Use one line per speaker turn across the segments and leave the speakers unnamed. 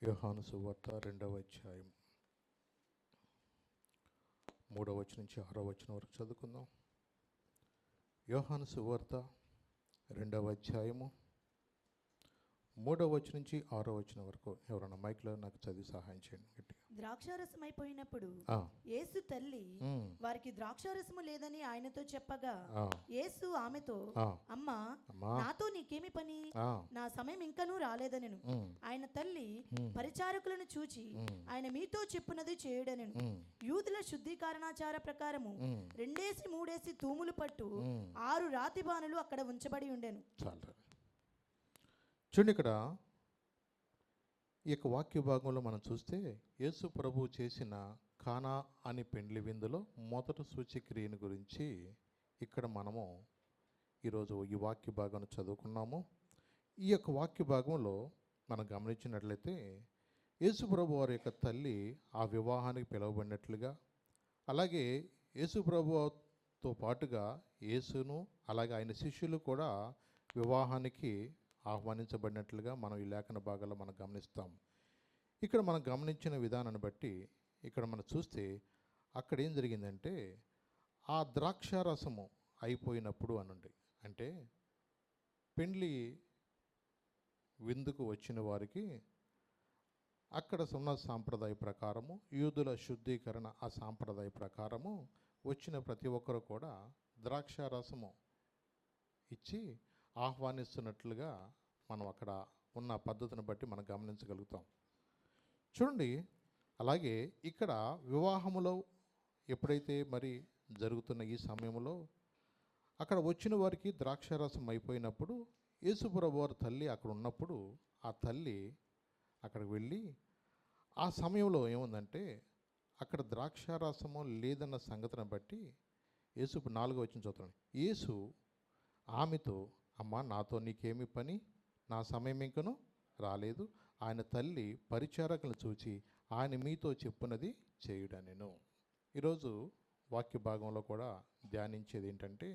యోహాను సువార్త 2వ అధ్యాయం 3వ వచనం నుంచి 6వ వచనం వరకు చదువుకుందాం. యోహాను సువార్త 2వ అధ్యాయము 3వ వచనం నుంచి 6వ వచనం వరకు ఎవరైనా మైక్లో నాకు చదివి సహాయం చేయండి గట్టిగా.
ద్రాక్షారసం అయిపోయినప్పుడు యేసు తల్లి వారికి ద్రాక్షారసము లేదని ఆయనతో చెప్పగా యేసు ఆమెతో, అమ్మా, నాతో నీకేమి పని? నా సమయం ఇంకనూ రాలేదనెను. ఆయన తల్లి పరిచారకులను చూచి ఆయన మీతో చెప్పునది చేయుడనెను. యూదుల శుద్ధీకరణాచార ప్రకారము 2-3 తూములు పట్టు 6 రాతి బాణలు అక్కడ ఉంచబడి ఉండెను.
చూడండి, ఇక్కడ ఈ యొక్క వాక్య భాగంలో మనం చూస్తే యేసు ప్రభు చేసిన కానా అని పెండ్లి విందులో మొదటి సూచక్రియను గురించి ఇక్కడ మనము ఈరోజు ఈ వాక్య భాగాన్ని చదువుకున్నాము. ఈ యొక్క వాక్య భాగంలో మనం గమనించినట్లయితే యేసు ప్రభు వారి యొక్క తల్లి ఆ వివాహానికి పిలువబడినట్లుగా, అలాగే యేసు ప్రభుతో పాటుగా యేసును అలాగే ఆయన శిష్యులు కూడా వివాహానికి ఆహ్వానించబడినట్లుగా మనం ఈ లేఖన భాగాల్లో మనం గమనిస్తాం. ఇక్కడ మనం గమనించిన విధానాన్ని బట్టి ఇక్కడ మనం చూస్తే అక్కడ ఏం జరిగిందంటే ఆ ద్రాక్షారసము అయిపోయినప్పుడు అనండి, అంటే పెండ్లి విందుకు వచ్చిన వారికి అక్కడ ఉన్న సాంప్రదాయ ప్రకారము, యూదుల శుద్ధీకరణ ఆ సాంప్రదాయ ప్రకారము వచ్చిన ప్రతి ఒక్కరు కూడా ద్రాక్షారసము ఇచ్చి ఆహ్వానిస్తున్నట్లుగా మనం అక్కడ ఉన్న పద్ధతిని బట్టి మనం గమనించగలుగుతాం. చూడండి, అలాగే ఇక్కడ వివాహములో ఎప్పుడైతే మరి జరుగుతున్న ఈ సమయంలో అక్కడ వచ్చిన వారికి ద్రాక్షారసం అయిపోయినప్పుడు యేసుప్రభు వారి తల్లి అక్కడ ఉన్నప్పుడు ఆ తల్లి అక్కడికి వెళ్ళి ఆ సమయంలో ఏముందంటే అక్కడ ద్రాక్షారసము లేదన్న సంగతిని బట్టి యేసు 4వ వచనం చదువుతాను. యేసు ఆమెతో, అమ్మా, నాతో నీకేమి పని? నా సమయం ఇంకను రాలేదు. ఆయన తల్లి పరిచారకులను చూచి ఆయన మీతో చెప్పున్నది చేయుడనెను. ఈరోజు వాక్య భాగంలో కూడా ధ్యానించేది ఏంటంటే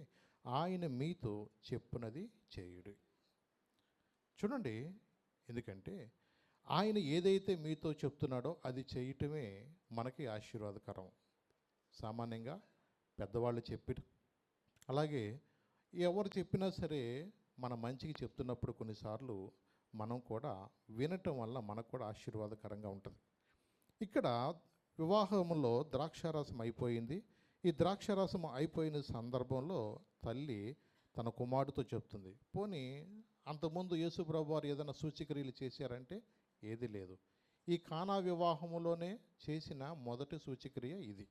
ఆయన మీతో చెప్పున్నది చేయుడు. చూడండి, ఎందుకంటే ఆయన ఏదైతే మీతో చెప్తున్నాడో అది చేయటమే మనకి ఆశీర్వాదకరం. సామాన్యంగా పెద్దవాళ్ళు చెప్పి, అలాగే ఎవరు చెప్పినా సరే మన మంచికి చెప్తున్నప్పుడు కొన్నిసార్లు మనం కూడా వినటం వల్ల మనకు కూడా ఆశీర్వాదకరంగా ఉంటుంది. ఇక్కడ వివాహంలో ద్రాక్షారసం అయిపోయింది. ఈ ద్రాక్షారసం అయిపోయిన సందర్భంలో తల్లి తన కుమారుడితో చెప్తుంది. పోనీ అంతకుముందు యేసుప్రభు వారు ఏదైనా సూచక్రియలు చేశారంటే ఏది లేదు. ఈ కానా వివాహములోనే చేసిన మొదటి సూచక్రియ ఇది.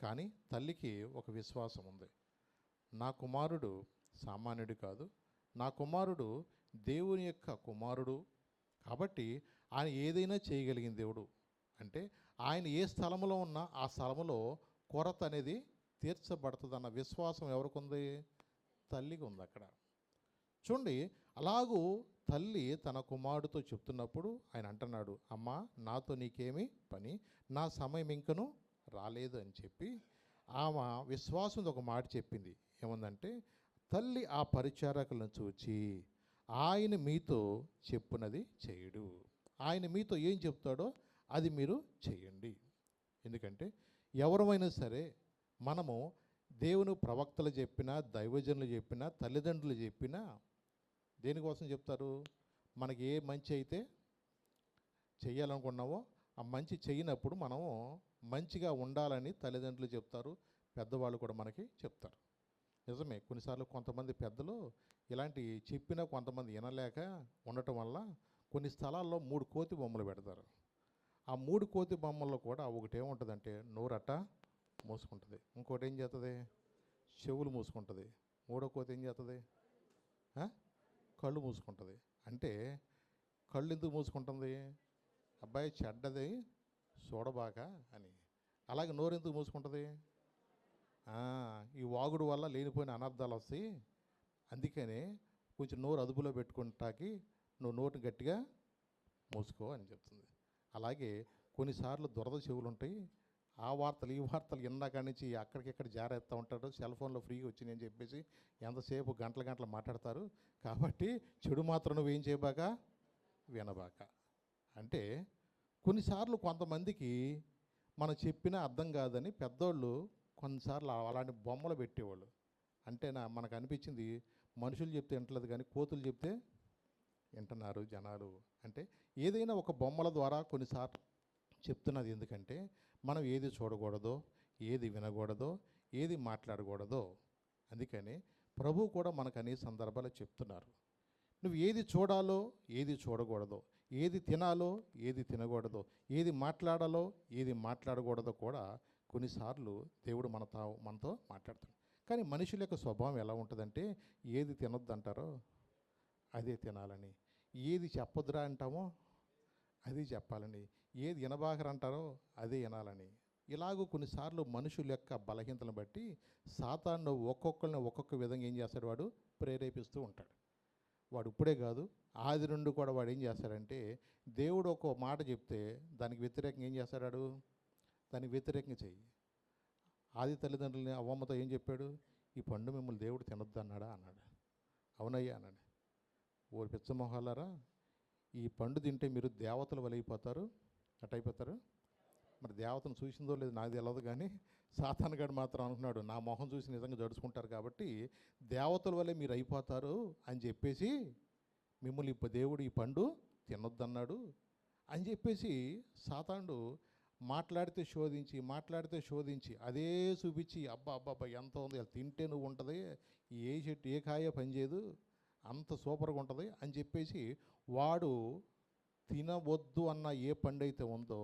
కానీ తల్లికి ఒక విశ్వాసం ఉంది, నా కుమారుడు సామాన్యుడు కాదు, నా కుమారుడు దేవుని యొక్క కుమారుడు కాబట్టి ఆయన ఏదైనా చేయగలిగిన దేవుడు. అంటే ఆయన ఏ స్థలంలో ఉన్నా ఆ స్థలంలో కొరత అనేది తీర్చబడుతుందన్న విశ్వాసం ఎవరికి ఉంది? తల్లికి ఉంది. అక్కడ చూడండి, అలాగూ తల్లి తన కుమారుడితో చెప్తున్నప్పుడు ఆయన అంటున్నాడు, అమ్మా, నాతో నీకేమి పని? నా సమయం ఇంకను రాలేదు అని చెప్పి ఆమె విశ్వాసం ఒక మాట చెప్పింది. ఏముందంటే తల్లి ఆ పరిచారకులను చూచి ఆయన మీతో చెప్పునది చేయుడు. ఆయన మీతో ఏం చెప్తాడో అది మీరు చేయండి. ఎందుకంటే ఎవరమైనా సరే మనము దేవుని ప్రవక్తలు చెప్పినా, దైవజనులు చెప్పినా, తల్లిదండ్రులు చెప్పినా దేనికోసం చెప్తారు? మనకి ఏ మంచి అయితే చెయ్యాలనుకున్నావో ఆ మంచి చేయనప్పుడు మనము మంచిగా ఉండాలని తల్లిదండ్రులు చెప్తారు, పెద్దవాళ్ళు కూడా మనకి చెప్తారు. నిజమే, కొన్నిసార్లు కొంతమంది పెద్దలు ఇలాంటి చెప్పినా కొంతమంది వినలేక ఉండటం వల్ల కొన్ని స్థలాల్లో 3 కోతి బొమ్మలు పెడతారు. ఆ 3 కోతి బొమ్మల్లో కూడా ఒకటి ఏముంటుందంటే నోరట మూసుకుంటుంది, ఇంకోటి ఏం చేస్తుంది, చెవులు మూసుకుంటుంది, మూడో కోతి ఏం చేస్తుంది, కళ్ళు మూసుకుంటుంది. అంటే కళ్ళు ఎందుకు మూసుకుంటుంది? అబ్బాయి చెడ్డది చూడబాక అని. అలాగే నోరు ఎందుకు మూసుకుంటుంది? ఈ వాగుడు వల్ల లేనిపోయిన అనర్థాలు వస్తాయి, అందుకని కొంచెం నోరు అదుపులో పెట్టుకుంటాకి నువ్వు నోటిని గట్టిగా మూసుకో అని చెప్తుంది. అలాగే కొన్నిసార్లు దురద చెవులు ఉంటాయి, ఆ వార్తలు ఈ వార్తలు విన్నాక నుంచి అక్కడికిక్కడ జారేస్తూ ఉంటాడు. సెల్ ఫోన్లో ఫ్రీగా వచ్చినాయి అని చెప్పేసి ఎంతసేపు గంటలు మాట్లాడతారు. కాబట్టి చెడు మాత్రం నువ్వేం చేయబాక, వినబాక అంటే కొన్నిసార్లు కొంతమందికి మనం చెప్పినా అర్థం కాదని పెద్దోళ్ళు కొన్నిసార్లు అలాంటి బొమ్మలు పెట్టేవాళ్ళు. అంటే మనకు అనిపించింది మనుషులు చెప్తే వింటలేదు కానీ కోతులు చెప్తే వింటున్నారు జనాలు. అంటే ఏదైనా ఒక బొమ్మల ద్వారా కొన్నిసార్లు చెప్తున్నది ఎందుకంటే మనం ఏది చూడకూడదో, ఏది వినకూడదో, ఏది మాట్లాడకూడదో. అందుకని ప్రభు కూడా మనకు అనేక సందర్భాలు చెప్తున్నారు. నువ్వు ఏది చూడాలో, ఏది చూడకూడదో, ఏది తినాలో, ఏది తినకూడదో, ఏది మాట్లాడాలో, ఏది మాట్లాడకూడదో కూడా కొన్నిసార్లు దేవుడు మనతో మాట్లాడతాడు. కానీ మనుషుల యొక్క స్వభావం ఎలా ఉంటుందంటే ఏది తినొద్దంటారో అదే తినాలని, ఏది చెప్పొద్దురా అంటామో అది చెప్పాలని, ఏది వినబాకరంటారో అదే వినాలని. ఇలాగూ కొన్నిసార్లు మనుషుల యొక్క బలహీనతలను బట్టి సాతాను ఒక్కొక్కరిని ఒక్కొక్క విధంగా ఏం చేస్తాడు, వాడు ప్రేరేపిస్తూ ఉంటాడు. వాడు ఇప్పుడే కాదు, ఆది నుండి కూడా వాడు ఏం చేస్తాడంటే దేవుడు ఒక మాట చెప్తే దానికి వ్యతిరేకంగా ఏం చేస్తాడు, దానికి వ్యతిరేకంగా చెయ్యి. ఆది తల్లిదండ్రులని అవ్వమ్మతో ఏం చెప్పాడు, ఈ పండు మిమ్మల్ని దేవుడు తినొద్దు అన్నాడా అన్నాడు. అవునయ్యా అన్నాడు. ఓ పిచ్చమొహాలారా, ఈ పండు తింటే మీరు దేవతలు వలైపోతారు. అట్టయిపోతారు. మరి దేవతను చూసిందో లేదు నాకు తెలియదు, కానీ సాతానుగాడు మాత్రం అనుకున్నాడు నా మొహం చూసి నిజంగా జడుచుకుంటారు కాబట్టి దేవతల వల్లే మీరు అయిపోతారు అని చెప్పేసి మిమ్మల్ని దేవుడు ఈ పండు తినొద్దన్నాడు అని చెప్పేసి సాతానుడు మాట్లాడితే శోధించి అదే చూపించి అబ్బా ఎంత ఉంది, అది తింటే నువ్వు ఉంటుంది, ఏ చెట్టు ఏ కాయ పనిచేయదు, అంత సూపర్గా ఉంటుంది అని చెప్పేసి వాడు తినవద్దు అన్న ఏ పండు అయితే ఉందో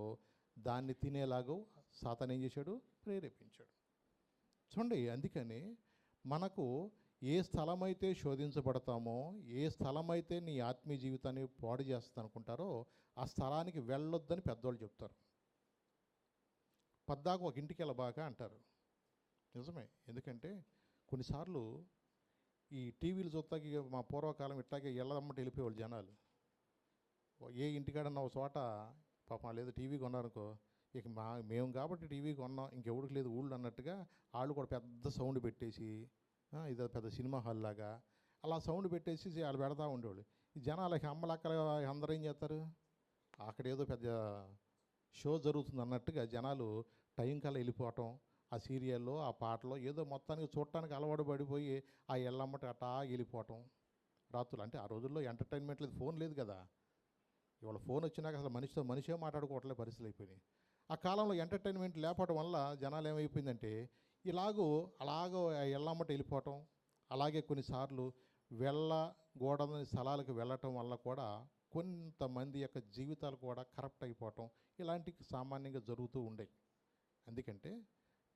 దాన్ని తినేలాగా సాతాను ఏం చేశాడు, ప్రేరేపించాడు. చూడండి, అందుకని మనకు ఏ స్థలమైతే శోధించబడతామో, ఏ స్థలమైతే నీ ఆత్మీయ జీవితాన్ని పాడు చేస్తుంది అనుకుంటారో ఆ స్థలానికి వెళ్ళొద్దని పెద్దవాళ్ళు చెప్తారు. పద్దాకు ఒక ఇంటికి వెళ్ళబాక అంటారు. నిజమే. ఎందుకంటే కొన్నిసార్లు ఈ టీవీలు చూస్తాకి మా పూర్వకాలం ఇట్లాగే ఎల్లమ్మటి వెళ్ళిపోయేవాళ్ళు జనాలు. ఏ ఇంటికాడన్నా ఒక చోట పాపం లేదు టీవీ కొన్నారనుకో, ఇక మేము కాబట్టి టీవీ కొన్నాం ఇంకెవడికి లేదు ఊళ్ళు అన్నట్టుగా వాళ్ళు కూడా పెద్ద సౌండ్ పెట్టేసి ఇది పెద్ద సినిమా హాల్ లాగా అలా సౌండ్ పెట్టేసి వాళ్ళు పెడతా ఉండేవాళ్ళు. ఈ జనాలకి అమ్మలక్కల అందరూ ఏం చేస్తారు, అక్కడ ఏదో పెద్ద షో జరుగుతుంది అన్నట్టుగా జనాలు టైం కల్లా వెళ్ళిపోవటం, ఆ సీరియల్లో ఆ పాటలో ఏదో మొత్తానికి చూడటానికి అలవాటు పడిపోయి ఆ ఎల్లమ్మటి అటా వెళ్ళిపోవటం రాత్రులు. అంటే ఆ రోజుల్లో ఎంటర్టైన్మెంట్ లేదు, ఫోన్ లేదు కదా. ఇవాళ ఫోన్ వచ్చినాక అసలు మనిషే మాట్లాడుకోవట్లే పరిస్థితులు అయిపోయినాయి. ఆ కాలంలో ఎంటర్టైన్మెంట్ లేకపోవడం వల్ల జనాలు ఏమైపోయిందంటే అలాగో ఎల్లమ్మట వెళ్ళిపోవటం, అలాగే కొన్నిసార్లు వెళ్ళకూడని స్థలాలకు వెళ్ళటం వల్ల కూడా కొంతమంది యొక్క జీవితాలు కూడా కరప్ట్ అయిపోవటం ఇలాంటివి సామాన్యంగా జరుగుతూ ఉండేవి. ఎందుకంటే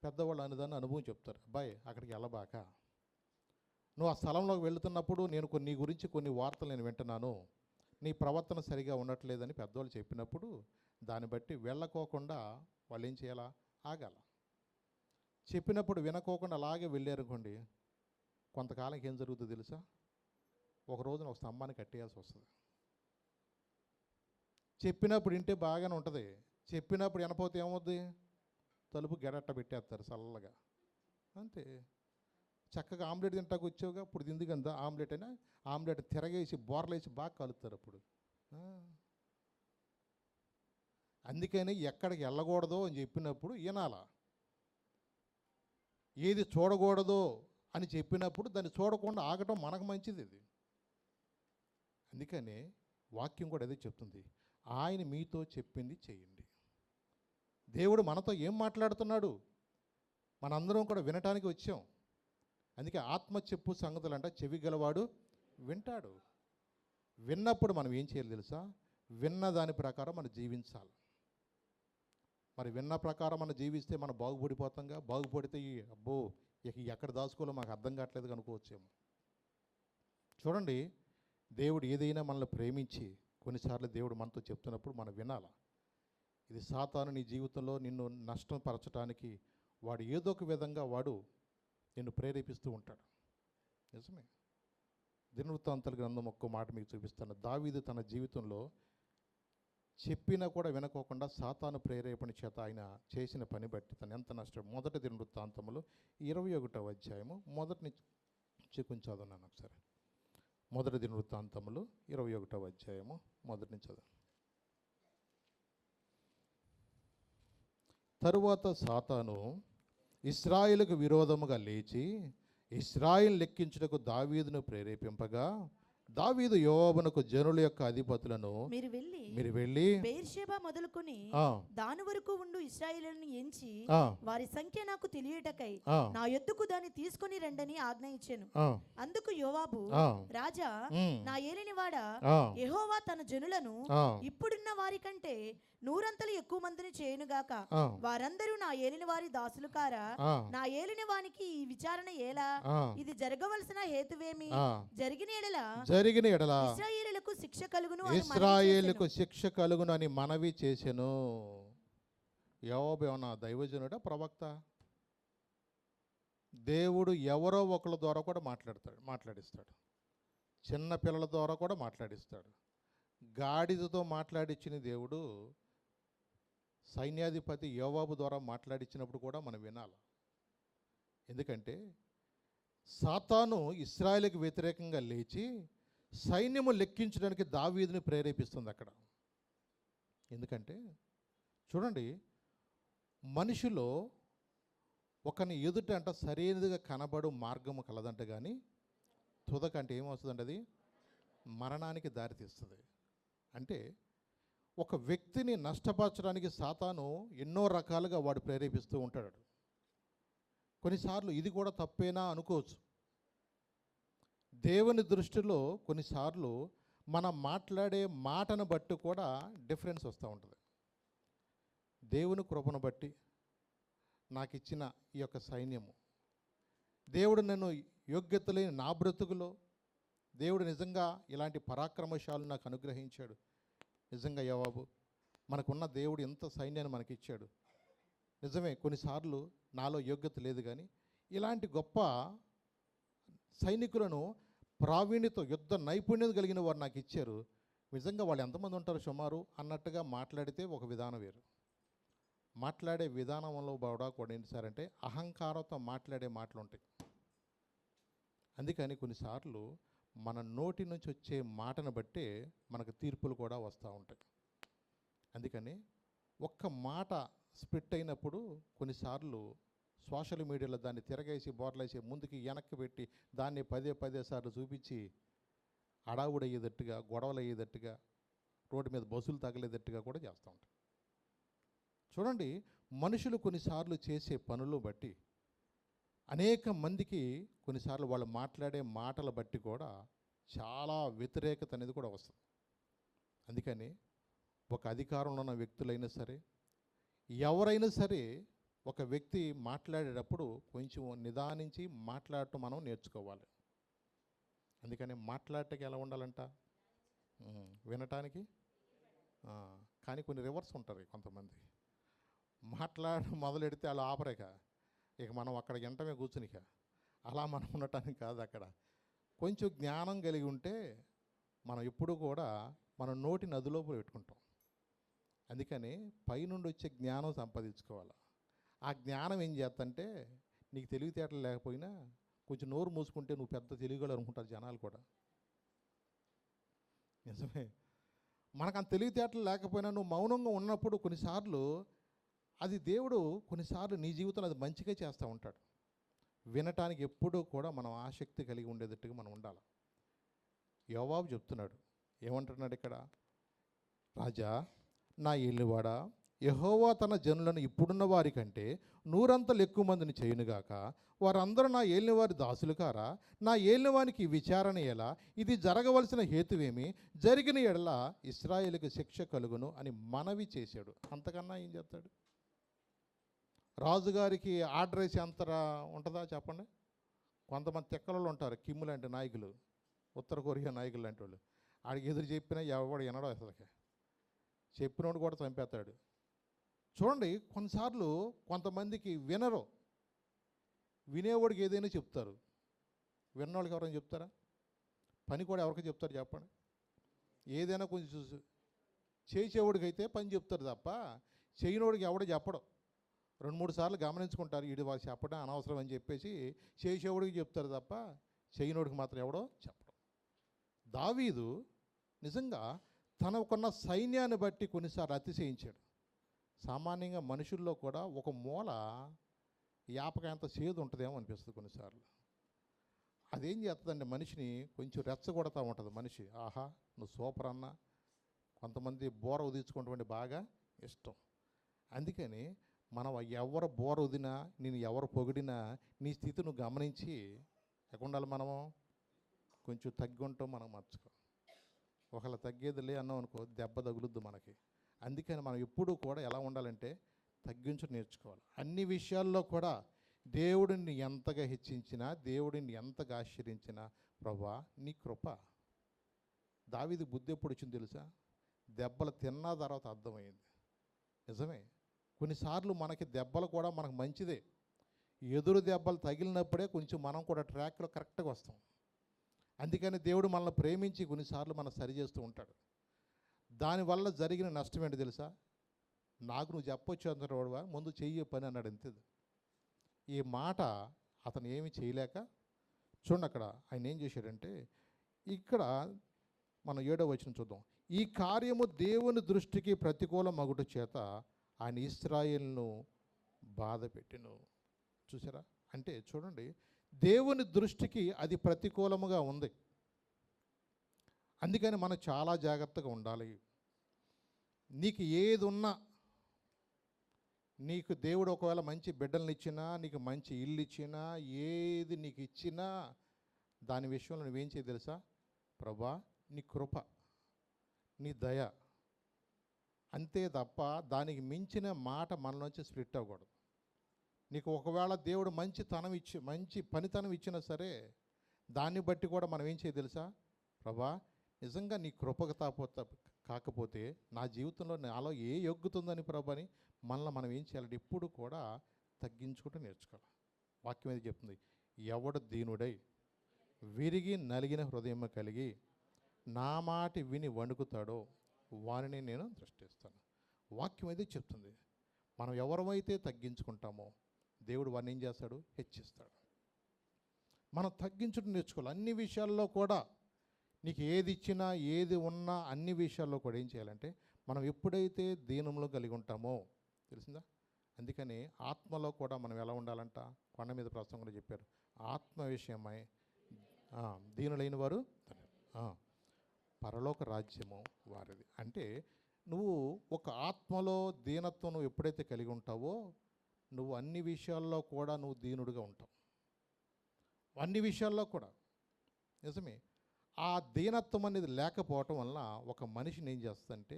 పెద్దవాళ్ళు అనేదాన్ని అనుభవం చెప్తారు, అబ్బాయి అక్కడికి వెళ్ళబాక, నువ్వు ఆ స్థలంలోకి వెళుతున్నప్పుడు నేను నీ గురించి కొన్ని వార్తలు నేను వింటున్నాను, నీ ప్రవర్తన సరిగా ఉండట్లేదని పెద్దవాళ్ళు చెప్పినప్పుడు దాన్ని బట్టి వెళ్ళకోకుండా వాళ్ళు ఏం చేయాలా, ఆగాల. చెప్పినప్పుడు వినకోకుండా అలాగే వెళ్ళారనుకోండి, కొంతకాలంకి ఏం జరుగుతుందో తెలుసా, ఒక రోజున ఒక స్తంభాన్ని కట్టేయాల్సి వస్తుంది. చెప్పినప్పుడు వింటే బాగానే ఉంటుంది, చెప్పినప్పుడు వినపోతే ఏమవుద్ది, తలుపు గెడట్ట పెట్టేస్తారు చల్లగా, అంతే. చక్కగా ఆమ్లెట్ తింటాకు వచ్చావుగా, ఇప్పుడు తింది కదా ఆమ్లెట్ అయినా ఆమ్లెట్ తిరగేసి బోర్లేసి బాగా కలుపుతారు అప్పుడు. అందుకని ఎక్కడికి వెళ్ళకూడదో అని చెప్పినప్పుడు వినాల, ఏది చూడకూడదో అని చెప్పినప్పుడు దాన్ని చూడకుండా ఆగటం మనకు మంచిది. ఇది అందుకనే వాక్యం కూడా అదే చెప్తుంది, ఆయన మీతో చెప్పింది చేయండి. దేవుడు మనతో ఏం మాట్లాడుతున్నాడు మనందరం కూడా వినటానికి వచ్చాం. అందుకే ఆత్మ చెప్పు సంగతులు అంట చెవి గలవాడు వింటాడు. విన్నప్పుడు మనం ఏం చేయాలి తెలుసా, విన్న దాని ప్రకారం మనం జీవించాలి. మరి విన్న ప్రకారం మనం జీవిస్తే మనం బాగుపడిపోతాంగా. బాగుపడితే అబ్బో ఇక ఎక్కడ దాచుకోవాలో మాకు అర్థం కావట్లేదు అనుకోవచ్చేమో. చూడండి, దేవుడు ఏదైనా మనల్ని ప్రేమించి కొన్నిసార్లు దేవుడు మనతో చెప్తున్నప్పుడు మనం వినాలి. ఇది సాతాను నీ జీవితంలో నిన్ను నష్టం పరచడానికి వాడు ఏదో ఒక విధంగా వాడు నిన్ను ప్రేరేపిస్తూ ఉంటాడు. నిజమే. దినవృత్తాంతాల గ్రంథం ఒక్క మాట మీకు చూపిస్తాను. దావీదు తన జీవితంలో చెప్పినా కూడా వినకోకుండా సాతాను ప్రేరేపణ చేత ఆయన చేసిన పని బట్టి తను ఎంత నష్టం. మొదటి దినవృత్తాంతములు 21వ అధ్యాయము మొదటి నుంచి కొంచెం చదువున్నాను ఒకసారి. మొదటి దినవృత్తాంతములు 21వ అధ్యాయము మొదటి నుంచి చదువు. తరువాత సాతాను ఇశ్రాయేలుకు విరోధముగా లేచి ఇశ్రాయేలు లెక్కించుటకు దావీదును ప్రేరేపింపగా, దావీదు యోవాబునకు జనుల యొక్క అధిపతులను మీరు వెళ్ళి
బెయేర్షెబా మొదలుకొని దాని వరకు ఉండు ఇశ్రాయేలును ఎంచి వారి సంఖ్య నాకు తెలియటకై నా యొద్దకు దాన్ని తీసుకొని రండని ఆజ్ఞ ఇచ్చెను. అందుకు యోవాబు, రాజా, నా ఏలినవాడా, యెహోవా తన జనులను ఇప్పుడున్న వారి కంటే 100 ఎక్కువ మందిని చేయునుగాక. వారందరూ నా ఏలిన వారి దాసులు కారా? నా ఏలిన వానికి ఈ విచారణ ఏలా? ఇది జరగవలసిన హేతువేమి? జరిగిన ఎడల ఇశ్రాయేలులకు
శిక్ష కలుగును అని మనవి చేసెను. యోవాబు ఏమన్నా దైవజనుడా, ప్రవక్త? దేవుడు ఎవరో ఒకళ్ళ ద్వారా కూడా మాట్లాడిస్తాడు. చిన్న పిల్లల ద్వారా కూడా మాట్లాడిస్తాడు. గాడిదతో మాట్లాడించిన దేవుడు సైన్యాధిపతి యోవాబు ద్వారా మాట్లాడించినప్పుడు కూడా మనం వినాలి. ఎందుకంటే సాతాను ఇశ్రాయేలుకు వ్యతిరేకంగా లేచి సైన్యము లెక్కించడానికి దావీదుని ప్రేరేపిస్తుంది అక్కడ. ఎందుకంటే చూడండి, మనిషిలో ఒకని ఎదుట అంట సరైనదిగా కనబడు మార్గము కలదంట, కానీ తుదకంటే ఏమవుతుందంటే అది మరణానికి దారితీస్తుంది. అంటే ఒక వ్యక్తిని నష్టపరచడానికి సాతాను ఎన్నో రకాలుగా వాడు ప్రేరేపిస్తూ ఉంటాడు. కొన్నిసార్లు ఇది కూడా తప్పేనా అనుకోవచ్చు. దేవుని దృష్టిలో కొన్నిసార్లు మనం మాట్లాడే మాటను బట్టి కూడా డిఫరెన్స్ వస్తూ ఉంటుంది. దేవుని కృపను బట్టి నాకు ఇచ్చిన ఈ యొక్క సైన్యము, దేవుడు నన్ను యోగ్యత లేని నా బ్రతుకులో దేవుడు నిజంగా ఇలాంటి పరాక్రమశాలు నాకు అనుగ్రహించాడు. నిజంగా యోవాబు, మనకున్న దేవుడు ఎంత సైన్యాన్ని మనకిచ్చాడు. నిజమే, కొన్నిసార్లు నాలో యోగ్యత లేదు, కానీ ఇలాంటి గొప్ప సైనికులను ప్రావీణ్యత, యుద్ధ నైపుణ్యత కలిగిన వారు నాకు ఇచ్చారు. నిజంగా వాళ్ళు ఎంతమంది ఉంటారు సుమారు అన్నట్టుగా మాట్లాడితే ఒక విధానం వేరు. మాట్లాడే విధానంలో కూడా ఏంటి సార్ అంటే అహంకారంతో మాట్లాడే మాటలు ఉంటాయి. అందుకని కొన్నిసార్లు మన నోటి నుంచి వచ్చే మాటను బట్టే మనకు తీర్పులు కూడా వస్తూ ఉంటాయి. అందుకని ఒక్క మాట స్ప్లిట్ అయినప్పుడు కొన్నిసార్లు సోషల్ మీడియాలో దాన్ని తిరగేసి బోర్లేసి ముందుకి వెనక్కి పెట్టి దాన్ని పదే సార్లు చూపించి అడావుడయ్యేటట్టుగా, గొడవలు అయ్యేటట్టుగా, రోడ్డు మీద బస్సులు తగిలేటట్టుగా కూడా చేస్తూ ఉంటారు. చూడండి, మనుషులు కొన్నిసార్లు చేసే పనులు బట్టి అనేక మందికి కొన్నిసార్లు వాళ్ళు మాట్లాడే మాటల బట్టి కూడా చాలా వ్యతిరేకత అనేది కూడా వస్తుంది. అందుకని ఒక అధికారంలో ఉన్న వ్యక్తులైనా సరే, ఎవరైనా సరే, ఒక వ్యక్తి మాట్లాడేటప్పుడు కొంచెం నిదానించి మాట్లాడటం మనం నేర్చుకోవాలి. అందుకని మాట్లాడటానికి ఎలా ఉండాలంట? వినటానికి. కానీ కొన్ని రివర్స్ ఉంటారు కొంతమంది. మొదలెడితే వాళ్ళు ఆపరేక ఇక మనం అక్కడ వెంటనే కూర్చునిక అలా మనం ఉండటానికి కాదు. అక్కడ కొంచెం జ్ఞానం కలిగి ఉంటే మనం ఎప్పుడు కూడా మన నోటి నదిలోపల పెట్టుకుంటాం. అందుకని పైనుండి వచ్చే జ్ఞానం సంపాదించుకోవాలి. ఆ జ్ఞానం ఏం చేస్తంటే నీకు తెలివితేటలు లేకపోయినా కొంచెం నోరు మూసుకుంటే నువ్వు పెద్ద తెలివిగలరు అనుకుంటారు జనాలు కూడా. నిజమే, మనకు అంత తెలివితేటలు లేకపోయినా నువ్వు మౌనంగా ఉన్నప్పుడు కొన్నిసార్లు అది దేవుడు కొన్నిసార్లు నీ జీవితంలో అది మంచిగా చేస్తూ ఉంటాడు. వినటానికి ఎప్పుడూ కూడా మనం ఆసక్తి కలిగి ఉండేటట్టుగా మనం ఉండాలి. యోవాబు చెప్తున్నాడు, ఏమంటున్నాడు ఇక్కడ? రాజా, నా ఏలినవాడా, యెహోవా తన జనులను ఇప్పుడున్న వారి కంటే 100 ఎక్కువ మందిని చేయునుగాక. వారందరూ నా ఏలినవారి దాసులు కారా? నా ఏలినవానికి విచారణ ఎలా? ఇది జరగవలసిన హేతువేమి? జరిగిన ఎడల ఇశ్రాయేలుకు శిక్ష కలుగును అని మనవి చేశాడు. అంతకన్నా ఏం చెప్తాడు? రాజుగారికి ఆర్డర్ వేసి అంతరా ఉంటుందా చెప్పండి? కొంతమంది తెక్కలలో ఉంటారు, కిమ్ లాంటి నాయకులు, ఉత్తర కొరియా నాయకులు లాంటి వాళ్ళు. ఆడికి ఎదురు చెప్పినా ఎవడు వినడం, అసలుకి చెప్పినోడు కూడా చంపేస్తాడు. చూడండి, కొన్నిసార్లు కొంతమందికి వినరు, వినేవాడికి ఏదైనా చెప్తారు. విన్నవాళ్ళకి ఎవరైనా చెప్తారా? పని కూడా ఎవరికి చెప్తారు చెప్పండి? ఏదైనా కొంచెం చేసేవాడికి అయితే పని చెప్తారు తప్ప చేయనోడికి ఎవడో చెప్పడం. 2-3 సార్లు గమనించుకుంటారు, వీడు వాళ్ళు చెప్పడం అనవసరం అని చెప్పేసి చేసేవాడికి చెప్తారు తప్ప చేయనోడికి మాత్రం ఎవడో చెప్పడం. దావీదు నిజంగా తనకున్న సైన్యాన్ని బట్టి కొన్నిసార్లు అతిశయించాడు. సామాన్యంగా మనుషుల్లో కూడా ఒక మూల యాపకాయ అంత చేదు ఉంటుందేమో అనిపిస్తుంది కొన్నిసార్లు. అదేం చేస్తుందంటే మనిషిని కొంచెం రెచ్చగొడతా ఉంటుంది. మనిషి ఆహా నువ్వు సూపర్ అన్న. కొంతమంది బోర ఉదించుకుంటే బాగా ఇష్టం. అందుకని మనం ఎవరు బోర ఉదినా, నేను ఎవరు పొగిడినా నీ స్థితి నువ్వు గమనించి ఎక్కడ ఉండాలి? మనము కొంచెం తగ్గి ఉంటాం, మనం మర్చుకో. ఒకవేళ తగ్గేదిలే అన్నాం అనుకో, దెబ్బ తగులుద్దు మనకి. అందుకని మనం ఎప్పుడూ కూడా ఎలా ఉండాలంటే తగ్గించడం నేర్చుకోవాలి. అన్ని విషయాల్లో కూడా దేవుడిని ఎంతగా హెచ్చించినా, దేవుడిని ఎంతగా ఆశ్చర్యించినా, ప్రభువా నీ కృప. దావీదు బుద్ధి ఎప్పుడు వచ్చింది తెలుసా? దెబ్బలు తిన్న తర్వాత అర్థమైంది. నిజమే, కొన్నిసార్లు మనకి దెబ్బలు కూడా మనకు మంచిదే. ఎదురు దెబ్బలు తగిలినప్పుడే కొంచెం మనం కూడా ట్రాక్లో కరెక్ట్గా వస్తాం. అందుకని దేవుడు మనల్ని ప్రేమించి కొన్నిసార్లు మనం సరి చేస్తూ ఉంటాడు. దానివల్ల జరిగిన నష్టం ఏంటి తెలుసా? నాకు నువ్వు చెప్పొచ్చు అంతవాడువా, ముందు చెయ్యే పని అన్నాడు. అంతే. ఈ మాట అతను ఏమి చేయలేక చూడండి అక్కడ ఆయన ఏం చేశాడంటే, ఇక్కడ మనం 7వ వచనం చూద్దాం. ఈ కార్యము దేవుని దృష్టికి ప్రతికూల మగుట చేత ఆయన ఇశ్రాయేలును బాధ పెట్టెను. చూసారా? అంటే చూడండి, దేవుని దృష్టికి అది ప్రతికూలముగా ఉంది. అందుకని మనం చాలా జాగ్రత్తగా ఉండాలి. నీకు ఏది ఉన్నా, నీకు దేవుడు ఒకవేళ మంచి బిడ్డలను ఇచ్చినా, నీకు మంచి ఇల్లు ఇచ్చినా, ఏది నీకు ఇచ్చినా దాని విషయంలో నువ్వేం చేయ తెలుసా? ప్రభా నీ కృప, నీ దయ, అంతే తప్ప దానికి మించిన మాట మనలోంచి స్ప్లిట్ అవ్వకూడదు. నీకు ఒకవేళ దేవుడు మంచి పనితనం ఇచ్చినా సరే, దాన్ని బట్టి కూడా మనం ఏం చేయ తెలుసా? ప్రభా నిజంగా నీ కృపకు కాకపోతే నా జీవితంలో నాలో ఏ యొగ్గుతుందని ప్రభని మనల్ని మనం ఏం చేయాలంటే ఎప్పుడు కూడా తగ్గించుకుంటూ నేర్చుకోవాలి. వాక్యం ఏది చెప్తుంది? ఎవడు దీనుడై విరిగి నలిగిన హృదయం కలిగి నా మాట విని వణుకుతాడో వారిని నేను దృష్టిస్తాను. వాక్యం అయితే చెప్తుంది. మనం ఎవరమైతే తగ్గించుకుంటామో దేవుడు వారిని ఏం చేస్తాడు? హెచ్చిస్తాడు. మనం తగ్గించడం నేర్చుకోవాలి. అన్ని విషయాల్లో కూడా నీకు ఏది ఇచ్చినా, ఏది ఉన్నా, అన్ని విషయాల్లో కూడా ఏం చేయాలంటే మనం ఎప్పుడైతే దీనంలో కలిగి ఉంటామో, తెలిసిందా? అందుకని ఆత్మలో కూడా మనం ఎలా ఉండాలంట? కొండ మీద ప్రసంగంలో చెప్పారు, ఆత్మ విషయమై దీనులైన వారు పరలోక రాజ్యము వారిది. అంటే నువ్వు ఒక ఆత్మలో దీనత్వం నువ్వు ఎప్పుడైతే కలిగి ఉంటావో, నువ్వు అన్ని విషయాల్లో కూడా నువ్వు దీనుడిగా ఉంటావు. అన్ని విషయాల్లో కూడా నిజమే. ఆ దీనత్వం అనేది లేకపోవటం వల్ల ఒక మనిషిని ఏం చేస్తుందంటే